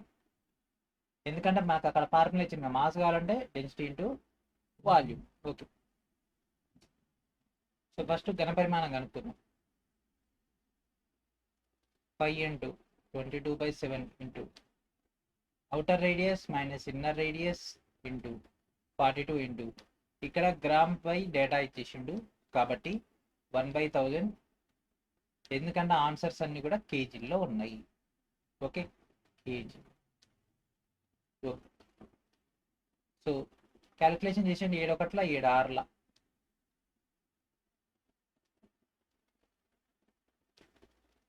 ఎందుకంటే మాకు అక్కడ ఫార్ములా ఇచ్చింది, మాస్ కావాలంటే density into volume. Okay, so first ఘనపరిమాణం కనుక్కుందాం. 5 into 22/7 into outer radius minus inner radius into 42 into ఇక్కడ గ్రామ్ పై డేటా ఇచ్చేసిండు కాబట్టి 1/1000. ఎందుకంటే ఆన్సర్స్ అన్ని కూడా కేజీల్లో ఉన్నాయి. Okay, KG. సో క్యాలిక్యులేషన్ చేసేయండి. 7 ఒకట్ల 7 ఆరుల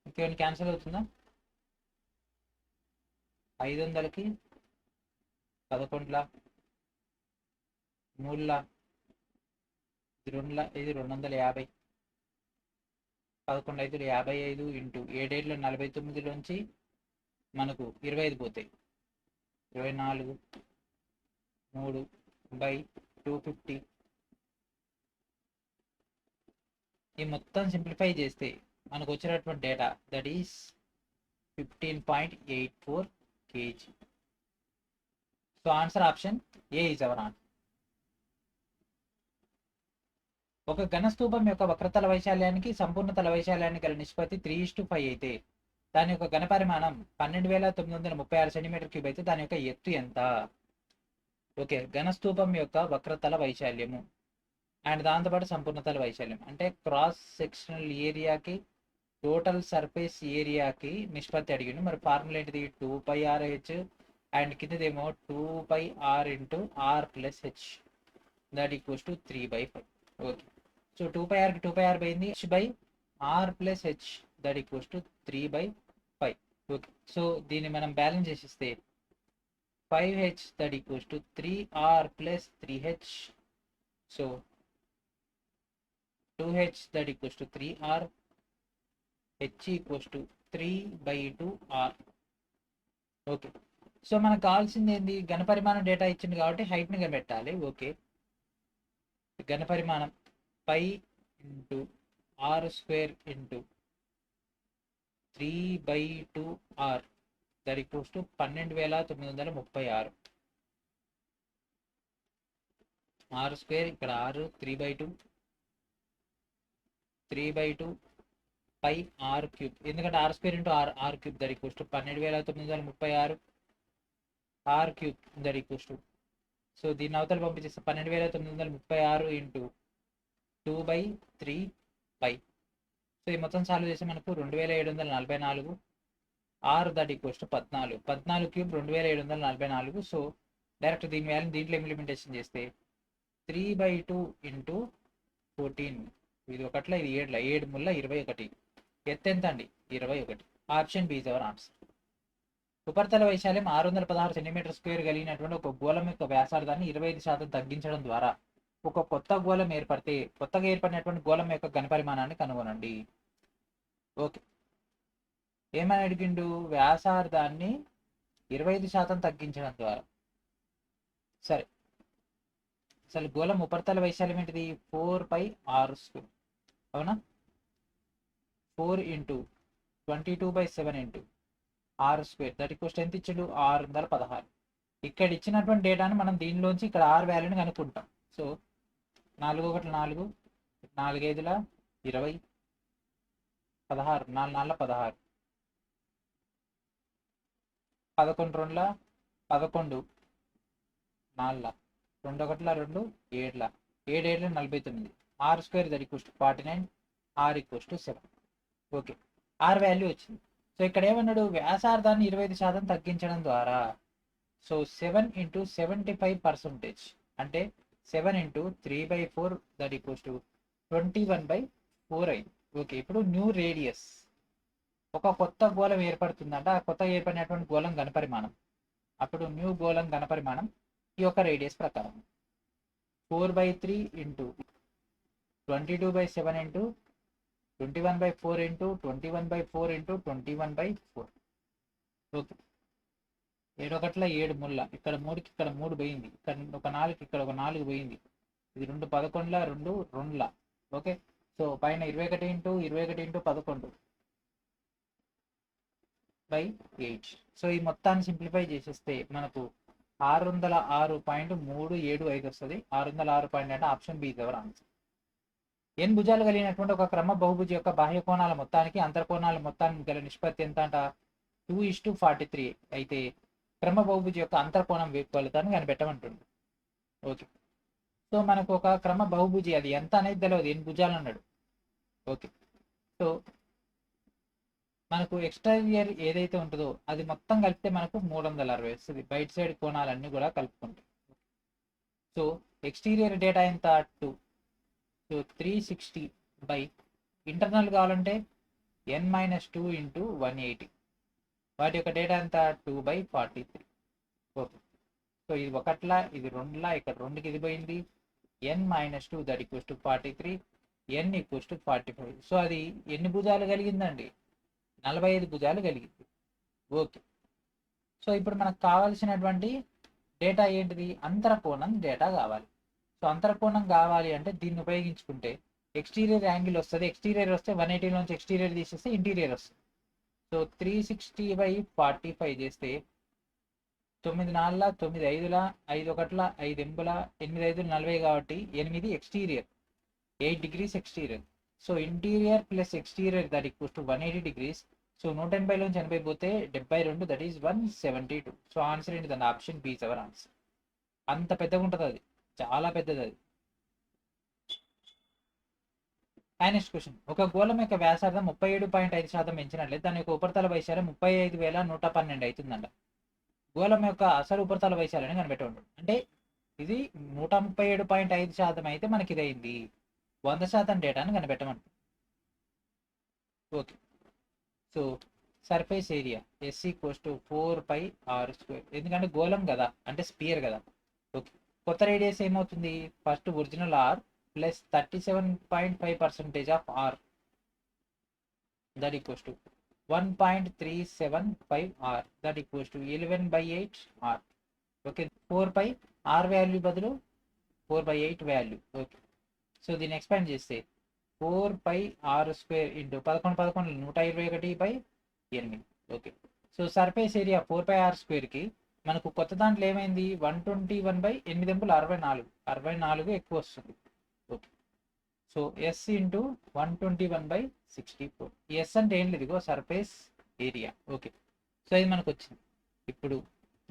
ఇంకేమైనా క్యాన్సిల్ అవుతుందా? 500కి 11ల 3ల ఇది 250. 11 5 55 ఇంటూ 7 7 49లోంచి మనకు 25 పోతాయి. 24 3/250. ఈ మొత్తం సింప్లిఫై చేస్తే మనకు వచ్చినటువంటి data that is 15.84 kg. So answer option A is our answer. ఒక ఘనస్తూపం యొక్క వక్రతల వైశాల్యానికి సంపూర్ణ తల వైశాల్యానికి గల నిష్పత్తి 3:5 అయితే దాని యొక్క ఘనపరిమాణం 12,936 సెంటీమీటర్ క్యూబ్ అయితే దాని యొక్క ఎత్తు ఎంత? ఓకే, ఘనస్తూపం యొక్క వక్రతల వైశాల్యము అండ్ దాంతోపాటు సంపూర్ణ తల వైశాల్యం అంటే క్రాస్ సెక్షనల్ ఏరియాకి టోటల్ సర్ఫేస్ ఏరియాకి నిష్పత్తి అడిగిండు. మరి ఫార్ములా ఏంటిది? 2πRh అండ్ కిందదేమో 2πr into R plus H that equals to 3/5. Okay, so 2πrకి 2πr పోయింది, h/r plus H that equals to 3/5. Okay, so దీన్ని మనం బ్యాలెన్స్ చేసిస్తే 5h that equals to 3r plus 3h. సో 2h that equals to 3r, h equals to 3/2r. Okay, so మనకు కావాల్సింది ఏంది? ఘనపరిమాణం డేటా ఇచ్చింది కాబట్టి హైట్ని కనిపెట్టాలి. ఓకే, ఘనపరిమాణం 5 into r² into 3/2r that equals to 12,936. r² ఇక్కడ r 3/2 పై r³ ఎందుకంటే r² into r³ that equals to 12,936 r³ that equals to so దీన్ని అవతల పంపించేస్తే 12,936 ఇంటూ 2/3 సో ఈ మొత్తం సాల్వ్ చేస్తే మనకు 2,744 or that equals to 14 cube 2,744. So direct దీని వాల్యూ దీంట్లో ఇంప్లిమెంటేషన్ చేస్తే 3/2 ఇంటూ 14, ఇది ఒకట్ల ఇది 7 7 ముళ్ళ 21. ఎత్తు ఎంత అండి? 21. Option B is our answer. ఉపరితల వైశాల్యం 616 సెంటీమీటర్ స్క్వేర్ కలిగినటువంటి ఒక గోళం యొక్క వ్యాసార్థాన్ని 25% తగ్గించడం ద్వారా ఒక కొత్త గోళం ఏర్పడితే కొత్తగా ఏర్పడినటువంటి గోళం యొక్క ఘనపరిమాణాన్ని కనుగొనండి. ఓకే, ఏమని అడిగిండు? వ్యాసార్థాన్ని 25% తగ్గించడం ద్వారా. సరే, అసలు గోళం ఉపరితల వైశాల్యం ఏంటిది? 4πr². అవునా? 4 into 22/7 into r² that equals ఎంత ఇచ్చిండు? 616. ఇక్కడ ఇచ్చినటువంటి డేటాను మనం దీనిలోంచి ఇక్కడ ఆర్ వాల్యూని కనుక్కుంటాం. So 4 1 4, 4 5 20, 16, 4 4 16, 11 2 11, 4 2 1 2 7, 7 7 49, r² that equals to 49, r equals to 7. Okay, r value వచ్చింది. సో ఇక్కడ ఏమన్నాడు? వ్యాసార్థాన్ని 25% తగ్గించడం ద్వారా. సో 7 ఇంటూ 75%, అంటే 7 ఇంటూ 3/4 దట్ ఈక్వల్స్ టు 21/4 అయింది. ఓకే, ఇప్పుడు న్యూ రేడియస్, ఒక కొత్త గోళం ఏర్పడుతుందంట. ఆ కొత్త ఏర్పడినటువంటి గోళం ఘనపరిమాణం. అప్పుడు న్యూ గోళం ఘనపరిమాణం ఈ యొక్క రేడియస్ ప్రకారం 4/3 into 22/7 into 21/4 into 21/4 into 21/4. Okay, 7 1 7 ముళ్ళ, ఇక్కడ 3కి ఇక్కడ 3 పోయింది, ఇక్కడ ఒక 4కి ఇక్కడ ఒక 4 పోయింది, ఇది 2 11 2 2. ఓకే, సో పైన 21 ఇంటూ 21 ఇంటూ 11/8. సో ఈ మొత్తాన్ని సింప్లిఫై చేసేస్తే మనకు 606.375 వస్తుంది. 606 అంటే option B is our answer. N భుజాలు కలిగినటువంటి ఒక క్రమ బహుభుజి యొక్క బాహ్య కోణాల మొత్తానికి అంతర్కోణాల మొత్తానికి గల నిష్పత్తి ఎంత అంట? 2:43 అయితే క్రమ బహుభుజి యొక్క అంతర్కోణం కొలతను కనిపెట్టమంటుంది. ఓకే, సో మనకు ఒక క్రమ బహుభుజి అది ఎంత అనేది తెలియదు, ఎన్ని భుజాలు అన్నాడు. ఓకే, సో మనకు ఎక్స్టీరియర్ ఏదైతే ఉంటుందో అది మొత్తం కలిపితే మనకు 360 వస్తుంది, బయట సైడ్ కోణాలన్నీ కూడా కలుపుకుంటాయి. సో ఎక్స్టీరియర్ డేటా ఎంత? 2. సో 360 బై ఇంటర్నల్ కావాలంటే n-2 ఇంటూ 180. వాటి యొక్క డేటా ఎంత? 2/43. ఓకే, సో ఇది ఒకట్లా ఇది 2లా, ఇక్కడ 2కి ఇది పోయింది. n-2 that equals to 43, n equals to 45. So అది ఎన్ని భుజాలు కలిగిందండి? 45 భుజాలు కలిగింది. ఓకే, సో ఇప్పుడు మనకు కావాల్సినటువంటి డేటా ఏంటిది? అంతరకోణం డేటా కావాలి. సో అంతరకోణం కావాలి అంటే దీన్ని ఉపయోగించుకుంటే ఎక్స్టీరియర్ యాంగిల్ వస్తుంది. ఎక్స్టీరియర్ వస్తే 180 నుంచి ఎక్స్టీరియర్ తీసేస్తే ఇంటీరియర్ వస్తుంది. సో 360/45 చేస్తే 9 4 9 5 5 1 5 8 8 5 40 కాబట్టి 8 exterior, 8 degrees exterior. So interior plus exterior that equals to 180 degrees. So 180 నుంచి 80 పోతే 72, దట్ ఈస్ 172. సో ఆన్సర్ ఏంటి? దాని option B is our answer. అంత పెద్దగా ఉంటుంది అది, చాలా పెద్దది అది. నెక్స్ట్ క్వశ్చన్, ఒక గోళం యొక్క వ్యాసార్థం 37.5% పెంచినట్లయితే దాని యొక్క ఉపరితల వైశాల్యం 35,112 అవుతుందంట. గోళం యొక్క అసలు ఉపరితల వైశాల్యాన్ని కనిపెట్టండి. అంటే ఇది 137.5% అయితే మనకి ఇది అయింది. 100% డేటాను కనిపెట్టమంటుంది. Okay, so surface area S equals to 4πr². ఎందుకంటే గోళం కదా, అంటే స్పియర్ కదా. ఓకే, కొత్త రేడియస్ ఏమవుతుంది? First original R plus 37.5% of R that equals to 1.375 R that equals to 11/8 R. Okay, 4π R value బదులు 4/8 వాల్యూ. ఓకే, సో దీన్ని ఎక్స్పాండ్ చేస్తే 4πr² into 11 11 121/8. Okay, so surface area 4πr² మనకు కొత్త దాంట్లో ఏమైంది? 121/8 64 ఎక్కువ వస్తుంది. Okay, so S into 121/64. S అంటే ఏం లేదు, ఇదిగో సర్ఫేస్ ఏరియా. ఓకే, సో ఇది మనకు వచ్చింది. ఇప్పుడు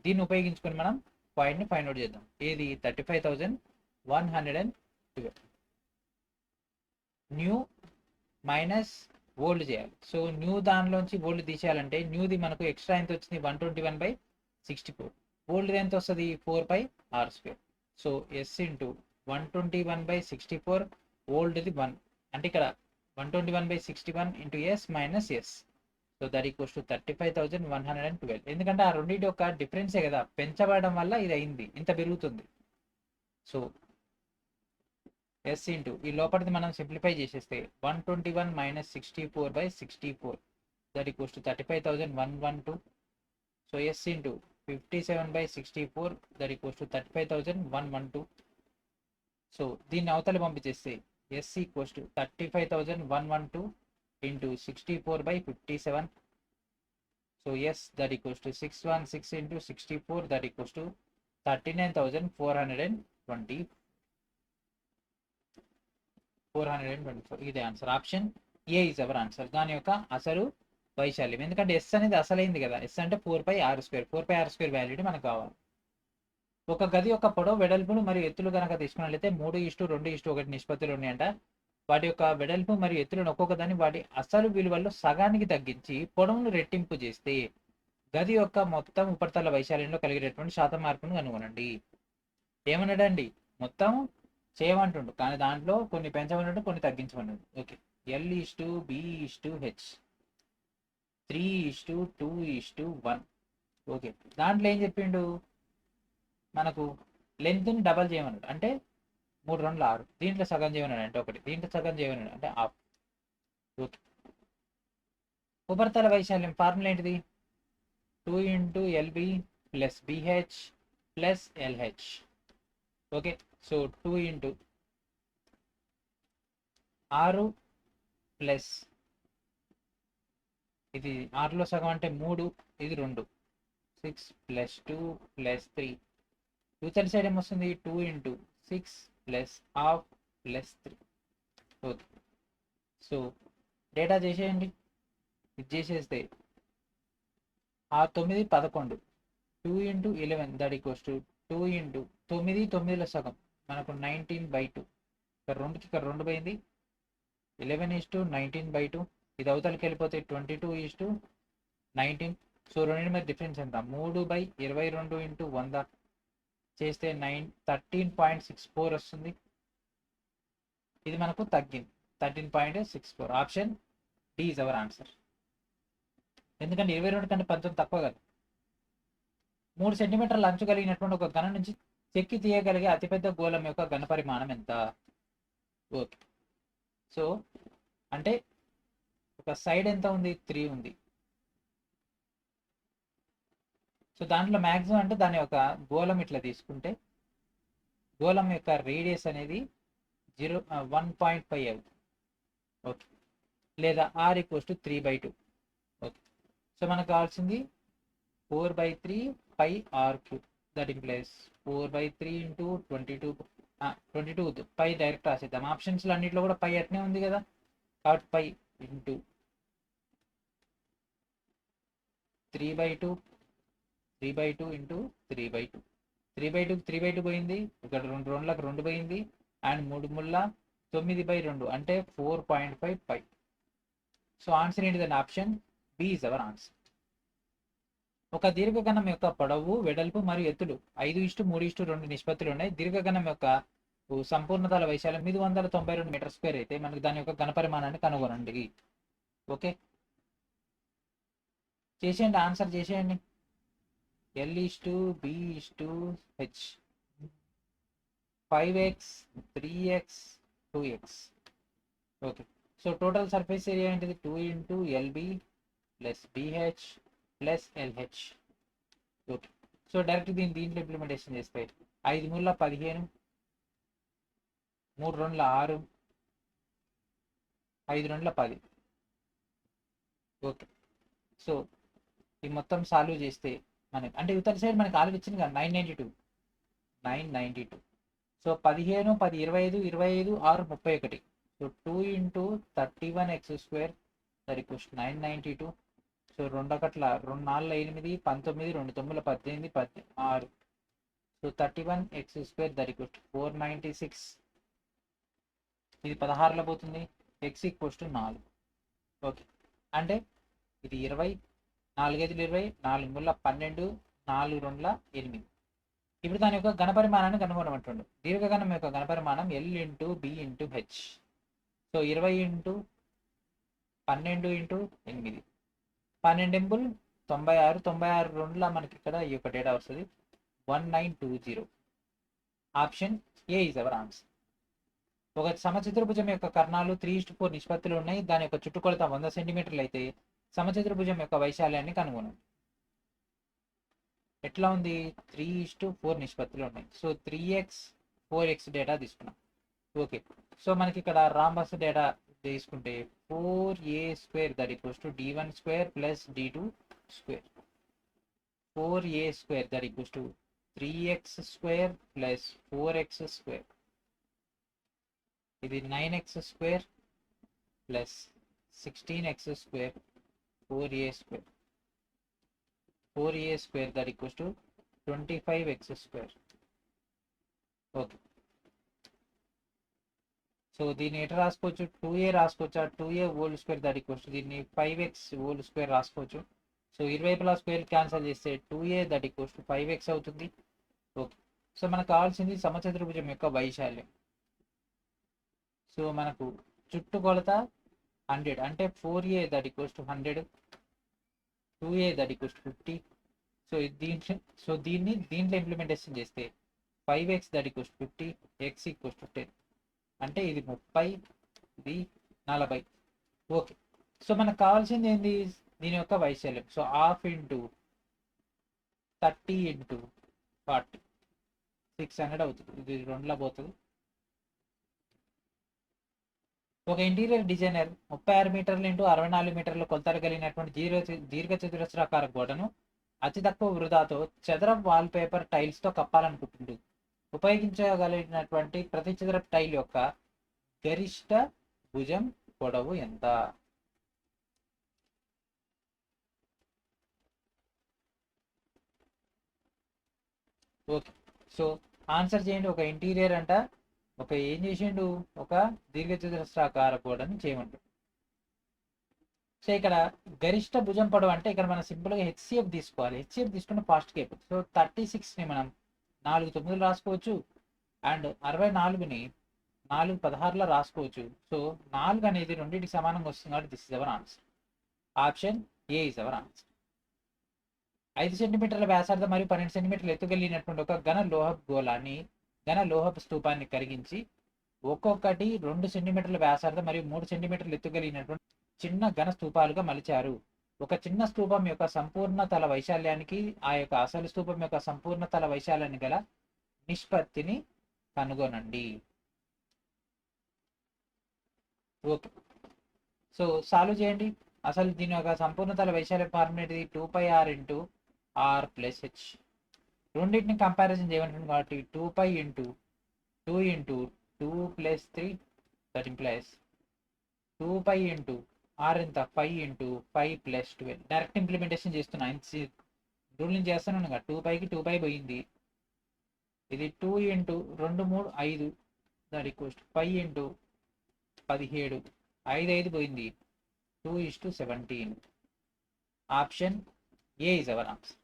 దీన్ని ఉపయోగించుకొని మనం పాయింట్ని ఫైండ్ అవుట్ చేద్దాం. ఏది 35,112 న్యూ మైనస్ ఓల్డ్ చేయాలి. సో న్యూ దానిలోంచి ఓల్డ్ తీసేయాలంటే న్యూది మనకు ఎక్స్ట్రా ఎంత వచ్చింది 121/64. ఓల్డ్ ఎంత వస్తుంది 4πr². సో ఎస్ ఇంటూ 121/64 ఓల్డ్ది 1 అంటే ఇక్కడ 121/61 into S minus S. So that equals to 35,112. ఎందుకంటే ఆ రెండింటి యొక్క డిఫరెన్సే కదా, పెంచబడడం వల్ల ఇది అయింది, ఇంత పెరుగుతుంది. సో ఎస్ ఇంటూ ఈ లోపలిది మనం సింప్లిఫై చేసేస్తే 121 - 64/64 that equals to 35,112. So S into 57/64 that equals to 35,112. So దీన్ని అవతల పంపించేస్తే S equals to 35,112 into 64/57. So S that equals to 616 into 64 that equals to 39,420. 424 ఇదే answer. Option A is our answer. దాని యొక్క అసలు వైశాల్యం. ఎందుకంటే ఎస్ అనేది అసలైంది కదా, ఎస్ అంటే 4πr². 4πr² వాల్యూని మనకు కావాలి. ఒక గది యొక్క పొడవు, వెడల్పులు మరియు ఎత్తులు కనుక తీసుకున్నట్లయితే 3:2:1 నిష్పత్తులు ఉన్నాయంట. వాటి యొక్క వెడల్పు మరియు ఎత్తులను ఒక్కొక్క దాన్ని వాటి అసలు విలువల్లో సగానికి తగ్గించి పొడవును రెట్టింపు చేస్తే గది యొక్క మొత్తం ఉపరితల వైశాల్యంలో కలిగేటటువంటి శాతం మార్పును కనుగొనండి. ఏమన్నాడండి, మొత్తం చేయమంటుండు కానీ దాంట్లో కొన్ని పెంచమన్నాడు, కొన్ని తగ్గించమన్నాడు. Okay, L:B:H 3:2:1. ఓకే, దాంట్లో ఏం చెప్పిండు, మనకు లెంత్ని డబల్ చేయమన్నాడు అంటే 3 2 6. దీంట్లో సగం చేయమన్నాడు అంటే 1, దీంట్లో సగం చేయమన్నాడు అంటే హాఫ్. ఓకే, ఉపరితల వైశాల్యం ఫార్ములా ఏంటిది, 2 × LB + BH + LH. Okay, so 2 × 6 plus ఇది 6లో సగం అంటే 3, ఇది 2, 6 + 2 + 3. యూతల్ సైడ్ ఏమొస్తుంది 2 × 6 + ½ + 3. ఓకే, సో డేటా చేసేయండి. ఇది చేసేస్తే 9 11 2 × 11 దట్ ఈక్వల్స్ టు 2 × 9 9లో సగం మనకు 19/2. ఇక్కడ 2కి ఇక్కడ 2 పోయింది. 11:19/2. ఇది అవతలకి వెళ్ళిపోతే 22:19. సో రెండింటి మీద డిఫరెన్స్ ఎంత 3/22 × 100 చేస్తే 13.64 వస్తుంది. ఇది మనకు తగ్గింది 13.64. Option D is our answer. ఎందుకంటే 22 కంటే 19 తక్కువ కదా. 3 సెంటీమీటర్ల అంచు కలిగినటువంటి ఒక ఘనం నుంచి చెక్కి తీయగలిగే అతిపెద్ద గోళం యొక్క ఘన పరిమాణం ఎంత. ఓకే, సో అంటే ఒక సైడ్ ఎంత ఉంది 3 ఉంది. సో దాంట్లో మ్యాక్సిమం అంటే దాని యొక్క గోళం ఇట్లా తీసుకుంటే గోళం యొక్క రేడియస్ అనేది 1.5 అవుతుంది. ఓకే, లేదా r = 3/2. ఓకే, సో మనకు కావాల్సింది 4/3πr³ that implies 4/3 × 22 pi direct రాసేద్దాం. ఆప్షన్స్లో అన్నింటిలో కూడా పై అట్నే ఉంది కదా, కాబట్టి పై ఇంటూ 3/2 3/2 ఇంటూ 3/2. 3/2 3/2 పోయింది, ఇక్కడ 2 2లకు 2 పోయింది, అండ్ 3 3 9/2 అంటే 4.5 పై. సో ఆన్సర్ ఏంటిదండి, option B is our answer. ఒక దీర్ఘకణం యొక్క పొడవు, వెడల్పు మరియు ఎత్తులు 5:3:2 నిష్పత్తులు ఉన్నాయి. దీర్ఘకణం యొక్క సంపూర్ణతల వైశాల్యం 892 m² అయితే మనకు దాని యొక్క ఘనపరిమాణాన్ని కనుగొనండి. ఓకే, చేసేయండి, ఆన్సర్ చేసేయండి. L:B:H 5x 3x 2x. Okay, so total surface area ఏంటిది 2 × LB + BH + LH. Okay, so direct దీంట్లో ఇంప్లిమెంటేషన్ చేస్తే 5 3 15 3 2 6 5 2 10. ఓకే, సో ఈ మొత్తం సాల్వ్ చేస్తే మనకి అంటే ఇవతల సైడ్ మనకి ఆల్రెడీ ఇచ్చింది కదా 992. So 15 10 25 25 6 31. So 2 × 31x² that equals 992. So 2 1 2 4 8 19 2 9 18 6. So 31x² that equals to 496. ఇది 16లో పోతుంది. x equals to 4. ఓకే, అంటే ఇది 20, 4 5 20, 4 3 12, 4 2 8. ఇప్పుడు దాని యొక్క ఘనపరిమాణాన్ని కనుగొనమంటుండు. దీర్ఘగణం యొక్క ఘనపరిమాణం L into B into H. So 20 into 12 into 8, 12 ఎంపుల్ 96, 96 2లా మనకి ఇక్కడ ఈ యొక్క డేటా వస్తుంది 1920. Option A is our answer. ఒక సమచతుర్భుజం యొక్క కర్ణాలు 3:4 నిష్పత్తులు ఉన్నాయి. దాని యొక్క చుట్టుకొలత 100 సెంటీమీటర్లు అయితే సమచతుర్భుజం యొక్క వైశాల్యాన్ని కనుగొనండి. ఎట్లా ఉంది? 3:4 నిష్పత్తులు ఉన్నాయి. సో 3x 4x డేటా తీసుకున్నాం. ఓకే, సో మనకి ఇక్కడ రాంబస్ డేటా తీసుకుంటే 4a² that equals to d1² plus d2². 4a² that equals to 3x² plus 4x². ఇది 9x² plus 16x², 4a². 4a² that equals to 25x². Okay, so దీన్ని ఎట్లా రాసుకోవచ్చు? 2a రాసుకోవచ్చా? 2a² that equals to దీన్ని 5x² రాసుకోవచ్చు. సో ఇరువైపులా స్క్వేర్ క్యాన్సిల్ చేస్తే 2a that equals to 5x అవుతుంది. ఓకే, సో మనకు కావాల్సింది సమచతుర్భుజం యొక్క వైశాల్యం. సో మనకు చుట్టుకొలత 100 అంటే 4a that equals to 100, 2a that equals to 50. So దీన్ని దీంట్లో ఇంప్లిమెంటేషన్ చేస్తే 5x that equals to 50, x equals to 10. అంటే ఇది 30, ఇది 40. ఓకే, సో మనకు కావాల్సింది ఏంది? దీని యొక్క వైశాల్యం. సో 1/2 ఇంటూ 30 ఇంటూ 40, 600 అవుతుంది. ఇది 2లా పోతుంది. ఒక ఇంటీరియర్ డిజైనర్ 36 మీటర్లు ఇంటూ 64 మీటర్ల కొలతలు కలిగినటువంటి దీర్ఘ చతురస్రాకార గోడను అతి తక్కువ వృధాతో చదరపు వాల్ పేపర్ టైల్స్తో కప్పాలనుకుంటుంది. ఉపయోగించగలిగినటువంటి ప్రతి చదరపు టైల్ యొక్క గరిష్ట భుజం పొడవు ఎంత? ఓకే, సో ఆన్సర్ చేయండి. ఒక ఇంటీరియర్ అంట ఏం చేసిండు? ఒక దీర్ఘచతురస్రాకార గోడని చేయమంటాడు. సో ఇక్కడ గరిష్ట భుజం పొడవు అంటే ఇక్కడ మనం సింపుల్గా హెచ్సిఎఫ్ తీసుకోవాలి. హెచ్సిఎఫ్ తీసుకుంటే ఫాస్ట్గా అయిపోతుంది. సో 36ని మనం 4 9 రాసుకోవచ్చు, అండ్ 64ని 4 16లో రాసుకోవచ్చు. సో 4 అనేది రెండింటికి సమానంగా వస్తుంది కాబట్టి this is our answer. Option A is our answer. 5 సెంటీమీటర్ల వ్యాసార్థం మరియు 12 సెంటీమీటర్ల ఎత్తుకెళ్ళినటువంటి ఒక ఘన లోహపు స్తూపాన్ని కరిగించి ఒక్కొక్కటి 2 సెంటీమీటర్ల వ్యాసార్థం మరియు 3 సెంటీమీటర్ల ఎత్తుకెళ్ళినటువంటి చిన్న ఘన స్తూపాలుగా మలిచారు. ఒక చిన్న స్తూపం యొక్క సంపూర్ణ తల వైశాల్యానికి ఆ యొక్క అసలు స్తూపం యొక్క సంపూర్ణ తల వైశాల్యాన్ని గల నిష్పత్తిని కనుగొనండి. ఓకే, సో సాల్వ్ చేయండి. అసలు దీని యొక్క సంపూర్ణ తల వైశాల్య formula 2πr into R plus H. రెండింటిని కంపారిజన్ చేయమంటుంది కాబట్టి 2π into 2 into 2 plus 3 that implies 2π into R ఎంత 5 ఇంటూ 5 ప్లస్ 12. డైరెక్ట్ ఇంప్లిమెంటేషన్ చేస్తున్నా, రూలింగ్ చేస్తున్నాను కదా. 2πకి 2π పోయింది. ఇది 2 ఇంటూ 2 3 5 దట్ ఈక్వల్స్ 5 ఇంటూ 17, 5 5 పోయింది. 2:17. Option A is our answer.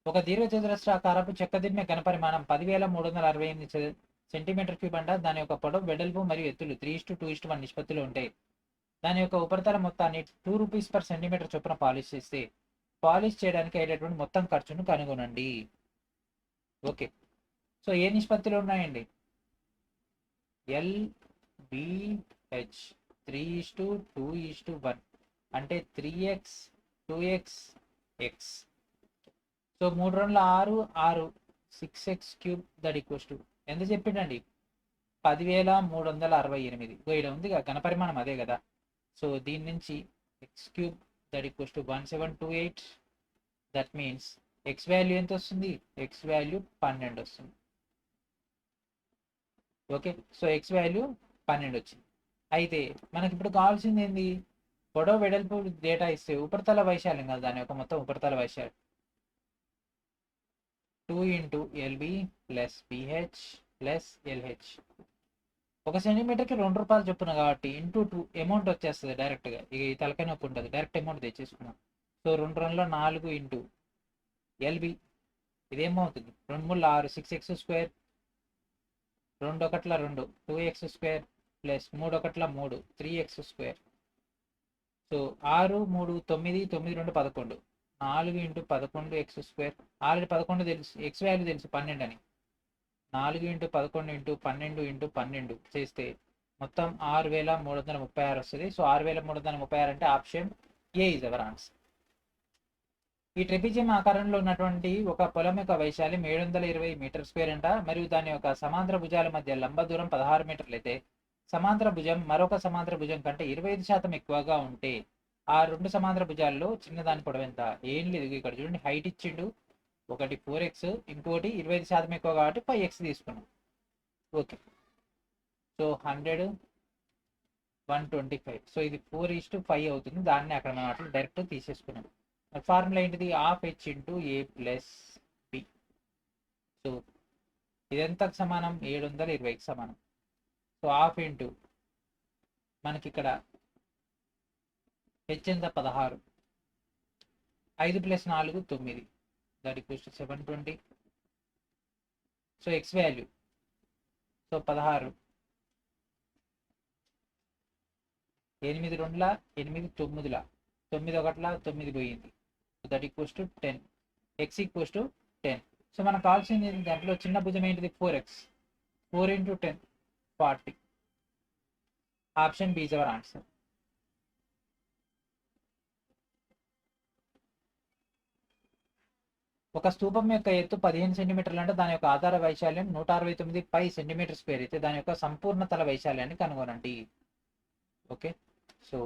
ఒక దీర్ఘచతురస్రాకారపు చెక్కదిమ్మె ఘనపరిమాణం 10,368 సెంటీమీటర్ క్యూబ్ అంట. దాని యొక్క పొడవు, వెడల్పు మరియు ఎత్తులు 3:2:1 నిష్పత్తిలో ఉంటాయి. దాని యొక్క ఉపరితల మొత్తాన్ని 2 రూపీస్ పర్ సెంటీమీటర్ చొప్పున పాలిష్ చేస్తే పాలిష్ చేయడానికి అయ్యేటటువంటి మొత్తం ఖర్చును కనుగొనండి. ఓకే, సో ఏ నిష్పత్తిలో ఉన్నాయండి? LBH 3:2:1 అంటే 3x 2x x. So 3 2 6 6 6x³ that equals to ఎంత చెప్పిండండి? 10,368. ఇక్కడ ఉంది ఘనపరిమాణం అదే కదా. సో దీని నుంచి x³ that equals to 1728. That means x value ఎంత వస్తుంది? x వాల్యూ 12 వస్తుంది. ఓకే, సో x వాల్యూ 12 వచ్చింది. అయితే మనకి ఇప్పుడు కావాల్సింది ఏంది? పొడవు, వెడల్పు డేటా ఇస్తే ఉపరితల వైశాల్యం కదా దాని యొక్క మొత్తం ఉపరితల వైశాల్యం. 2 into LB plus BH plus LH. 1 సెంటీమీటర్కి 2 రూపాయలు చొప్పున కాబట్టి ఇంటూ 2 అమౌంట్ వచ్చేస్తుంది డైరెక్ట్గా. ఇక ఈ తలకాయ నొప్పి ఉంటుంది, డైరెక్ట్ అమౌంట్ తెచ్చేసుకున్నాం. సో 2 4 ఇంటూ ఎల్బి ఇదేమవుతుంది 2 3 6 6x square, 2 1 2 2x square plus 3 1 3 3x square. So 6 3 9 9 2 11 4 into 11 X square. Already 11 తెలుసు, ఎక్స్ వాల్యూ తెలుసు 12 అని. 4 ఇంటూ 11 ఇంటూ 12 ఇంటూ 12 చేస్తే మొత్తం 6336 వస్తుంది. సో 6336 అంటే option A is our answer. ఈ ట్రెపిజియం ఆకారంలో ఉన్నటువంటి ఒక పొలం యొక్క వైశాల్యం 720 మీటర్ స్క్వేర్ అంట, మరియు దాని యొక్క సమాంతర భుజాల మధ్య లంబ దూరం 16 మీటర్లు అయితే సమాంతర భుజం మరొక సమాంతర భుజం కంటే 25% ఎక్కువగా ఉంటే ఆ 2 సమాంతర భుజాల్లో చిన్నదాని పొడవు ఎంత? ఏం లేదు, ఇక్కడ చూడండి హైట్ ఇచ్చిండు, ఒకటి 4x ఇంకోటి 25% ఎక్కువ కాబట్టి 5x తీసుకున్నాం. Okay, so 100 125. సో ఇది 4:5 అవుతుంది, దాన్ని అక్కడ మనం అట్లా డైరెక్ట్ తీసేసుకున్నాం. ఫార్ములా ఏంటిది? హాఫ్ హెచ్ ఇంటూ ఏ ప్లస్ బి. సో ఇది ఎంతకు సమానం? 720కి సమానం. సో హాఫ్ ఇంటూ మనకి ఇక్కడ హెచ్ ఎంత? 16, 5 + 4 9, that equals to 720. So X value so 16, 8 2 8 9 9 1 9 పోయింది. So that equals to 10. X equals to 10. So మనకు కావాల్సింది దాంట్లో చిన్న భుజం ఏంటిది? 4x. 4 × 10 40. Option B is our answer. ఒక స్తూపం యొక్క ఎత్తు 15 సెంటీమీటర్లు అంటే దాని యొక్క ఆధార వైశాల్యం 169 సెంటీమీటర్ స్క్వేర్ అయితే దాని యొక్క సంపూర్ణ తల వైశాల్యాన్ని కనుగొనండి. ఓకే, సో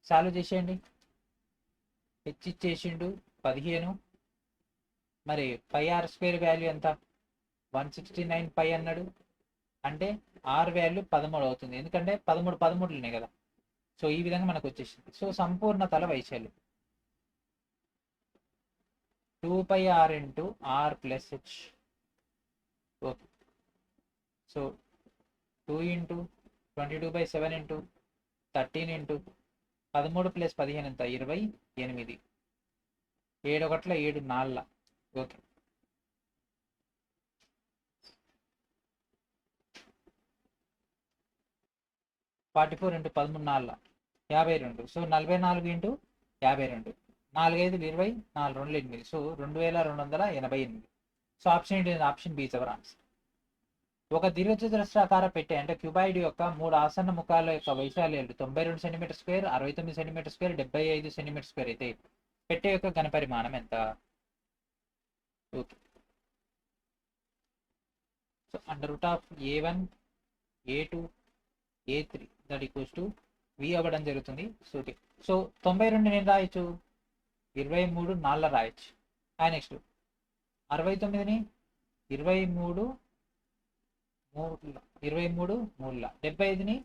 సాల్వ్ చేసేయండి. హెచ్ ఇచ్చేసిండు 15, మరి πr స్క్వేర్ వాల్యూ ఎంత? 169 అన్నాడు, అంటే ఆర్ వాల్యూ 13 అవుతుంది, ఎందుకంటే 13 13 కదా. సో ఈ విధంగా మనకు వచ్చేసింది. సో సంపూర్ణ తల వైశాల్యం 2πr into r plus H. Okay, so 2 into 22/7 into 13 into 13 + 15 ఎంత? 28. 7 1 7 4. Okay, forty 4 into 13 4 52. So 44 into 52, 4 5 20, 4 2 8. So 2288. So option ఏంటి? Option B is our answer. ఒక దీర్ఘచతురస్రాకార పెట్టె అంటే క్యూబాయిడ్ యొక్క 3 ఆసన్న ముఖాల యొక్క వైశాల్యాలు 92 centimetre square, 69 centimetre square, 75 centimetre square అయితే పెట్టె యొక్క ఘనపరిమాణం ఎంత? Okay, so √A1 A2 A3 that equals to V అవ్వడం జరుగుతుంది. సో ఓకే, సో 92 నేను రాయొచ్చు, 23 4 రాయొచ్చు. నెక్స్ట్ 69ని 23 3, 75ని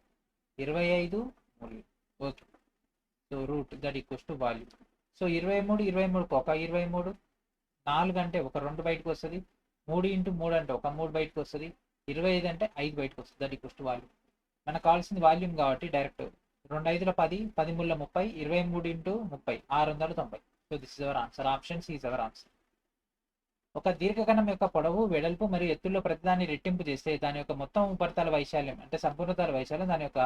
25 3. Okay, so root that equals to value. So 23 23 ఒక 23, 4 అంటే ఒక 2 బయటకు వస్తుంది, 3 × 3 అంటే ఒక 3 బయటకు వస్తుంది, 25 అంటే 5 బయటకు వస్తుంది. That equals to value. మనకు కావాల్సింది వాల్యూమ్ కాబట్టి direct 2 5 10, 10 3 30, 23 × 30 690. So this is our answer. Option C is our answer. ఒక దీర్ఘకణం యొక్క పొడవు, వెడల్పు మరియు ఎత్తుల్లో ప్రతిదాన్ని రెట్టింపు చేస్తే దాని యొక్క మొత్తం ఉపరితల వైశాల్యం అంటే సంపూర్ణ తల వైశాల్యం దాని యొక్క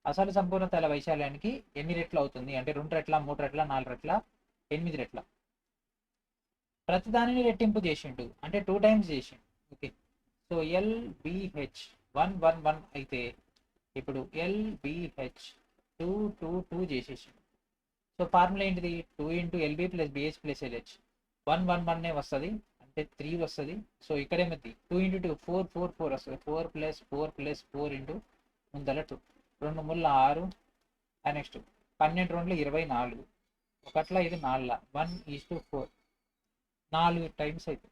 అసలు సంపూర్ణ తల వైశాల్యానికి ఎన్ని రెట్లు అవుతుంది? అంటే 2 రెట్ల, 3 రెట్ల, 4 రెట్ల, 8 రెట్ల. ప్రతిదానిని రెట్టింపు చేసిండు అంటే 2 టైమ్స్ చేసిండు. ఓకే, సో LBH 1 1 1 అయితే ఇప్పుడు LBH 2 2 2 చేసేసిండు. సో ఫార్ములా ఏంటిది? 2 × LB + BH + LH. 1 1 1 వస్తుంది అంటే 3 వస్తుంది. సో ఇక్కడేమవుతుంది? 2 × 2 4 4 4 వస్తుంది. 4 + 4 + 4 ఇంటూ ముందల 2, 2 3 6. నెక్స్ట్ 12 2 24, 1 5 4 1:4, 4 టైమ్స్ అయితే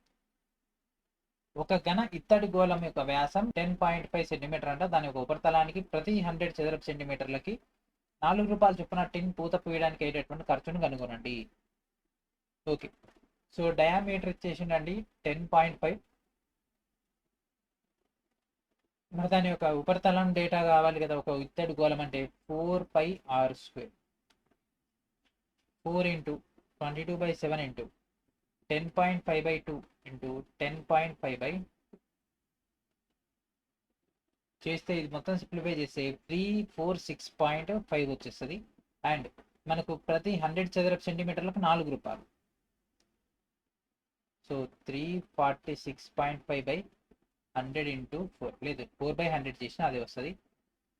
ఒక ఘన ఇత్తడి గోళం యొక్క వ్యాసం 10.5 సెంటీమీటర్ అంట. దాని యొక్క ఉపరితలానికి ప్రతి 100 చదరపు సెంటీమీటర్లకి 4 రూపాయలు చొప్పున టిన్ పూత పూయడానికి అయ్యేటటువంటి ఖర్చును కనుగొనండి. ఓకే, సో డయామీటర్ ఇచ్చేసిండండి 10.5. మరి దాని యొక్క ఉపరితలం డేటా కావాలి కదా, ఒక ఇత్తడి గోళం అంటే 4πr². 4 ఇంటూ 22/7 ఇంటూ 10.5/2 ఇంటూ 10.5/, చేస్తే ఇది మొత్తం సింప్లిఫై చేస్తే 346.5 వచ్చేస్తుంది. అండ్ మనకు ప్రతి 100 చదరపు సెంటీమీటర్లకు 4 రూపాయలు. సో 346.5/100 ఇంటూ 4, లేదు 4/100 చేసినా అదే వస్తుంది.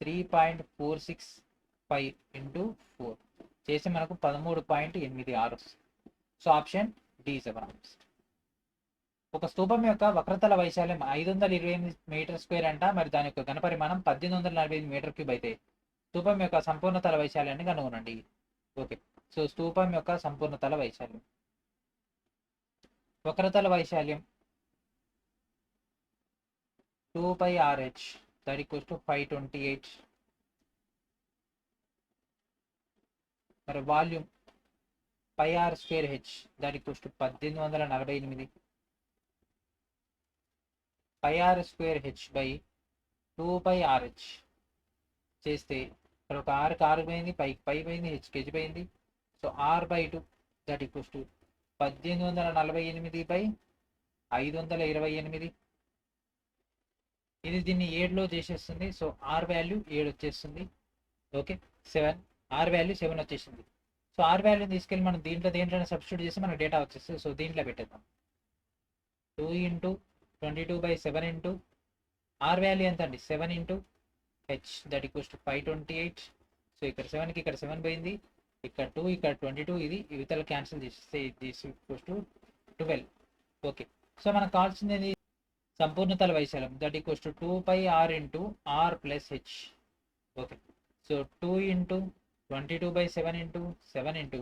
3.465 ఇంటూ 4 చేస్తే మనకు 13.86 వస్తుంది. So option D is our answer. ఒక స్తూపం యొక్క వక్రతల వైశాల్యం 528 మీటర్ స్క్వేర్ అంట. మరి దాని యొక్క ఘనపరిమాణం 1845 మీటర్ క్యూబ్ అయితే స్తూపం యొక్క సంపూర్ణ తల వైశాల్యాన్ని కనుగొనండి. ఓకే, సో స్తూపం యొక్క సంపూర్ణ తల వైశాల్యం, వక్రతల వైశాల్యం 2πRh that equals to 528. మరి volume πr²h that equals to 1848. πr²h by 2πRh చేస్తే ఇక్కడ ఒక ఆరు పోయింది, పై పోయింది, హెచ్ కేజీ పోయింది. So r/2 that equals to 1848/528. ఇది దీన్ని 7లో చేసేస్తుంది. సో r వాల్యూ 7 వచ్చేస్తుంది. ఓకే, 7, r వాల్యూ 7 వచ్చేసింది. సో r వాల్యూని తీసుకెళ్ళి మనం దేంట్లోనే సబ్స్టిట్యూట్ చేసి మనకు డేటా వచ్చేస్తుంది. సో దీంట్లో పెట్టేద్దాం. 2 ఇంటూ 22/7 ఇంటూ r వాల్యూ ఎంత అండి, 7 into h that equals to 528. So ఇక్కడ 7కి ఇక్కడ 7 పోయింది, ఇక్కడ 2, ఇక్కడ 22, ఇది ఇవతల క్యాన్సిల్ చేస్తే this equals to 12. Okay, so మనకు కావాల్సింది సంపూర్ణ తల వైశాల్యం that equals to 2πr into r plus H. Okay, so 2 into 22/7 into 7 into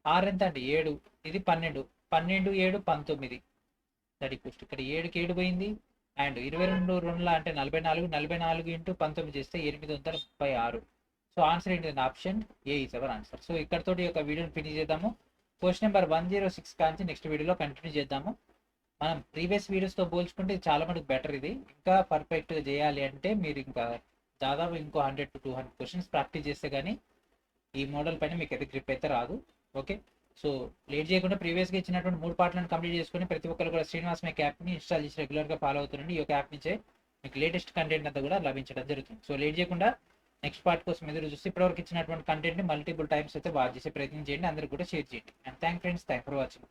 r ఎంత అండి 7, ఇది 12, 12 7 19. దట్ ఈక్వల్స్ టు ఇక్కడ 7కి 7 పోయింది. అండ్ 22 2 అంటే 44, 44 ఇంటూ 19 చేస్తే 836. సో ఆన్సర్ ఏంటంటే option A is our answer. So ఇక్కడతోటి ఒక వీడియోని ఫినిష్ చేద్దాము. క్వశ్చన్ నెంబర్ 106 కాంచి నెక్స్ట్ వీడియోలో కంటిన్యూ చేద్దాము. మనం ప్రీవియస్ వీడియోస్తో పోల్చుకుంటే చాలా మటుకు బెటర్. ఇది ఇంకా పర్ఫెక్ట్గా చేయాలి అంటే మీరు ఇంకా దాదాపు ఇంకో 100 to 200 క్వశ్చన్స్ ప్రాక్టీస్ చేస్తే కానీ ఈ మోడల్ పైన మీకు అయితే గ్రిప్ అయితే రాదు. ఓకే, సో లేట్ చేయకుండా ప్రీవియస్గా ఇచ్చినటువంటి 3 పార్ట్లను కంప్లీట్ చేసుకుని ప్రతి ఒక్కరు కూడా శ్రీనివాస్ మేక్ యాప్ని ఇన్స్టాల్ చేసి రెగ్యులర్గా ఫాలో అవుతుండండి. ఈ యొక్క యాప్ నుంచే మీకు లేటెస్ట్ కంటెంట్ అంతా కూడా లభించడం జరుగుతుంది. సో లేట్ చేయకుండా నెక్స్ట్ పార్ట్ కోసం ఎదురు చూసి ఇప్పటివరకు ఇచ్చినటువంటి కంటెంట్ని మల్టిపుల్ టైమ్స్ అయితే వాచ్ చేసే ప్రయత్నం చేయండి. అందరికి కూడా షేర్ చేయండి. And thank friends, thank for watching.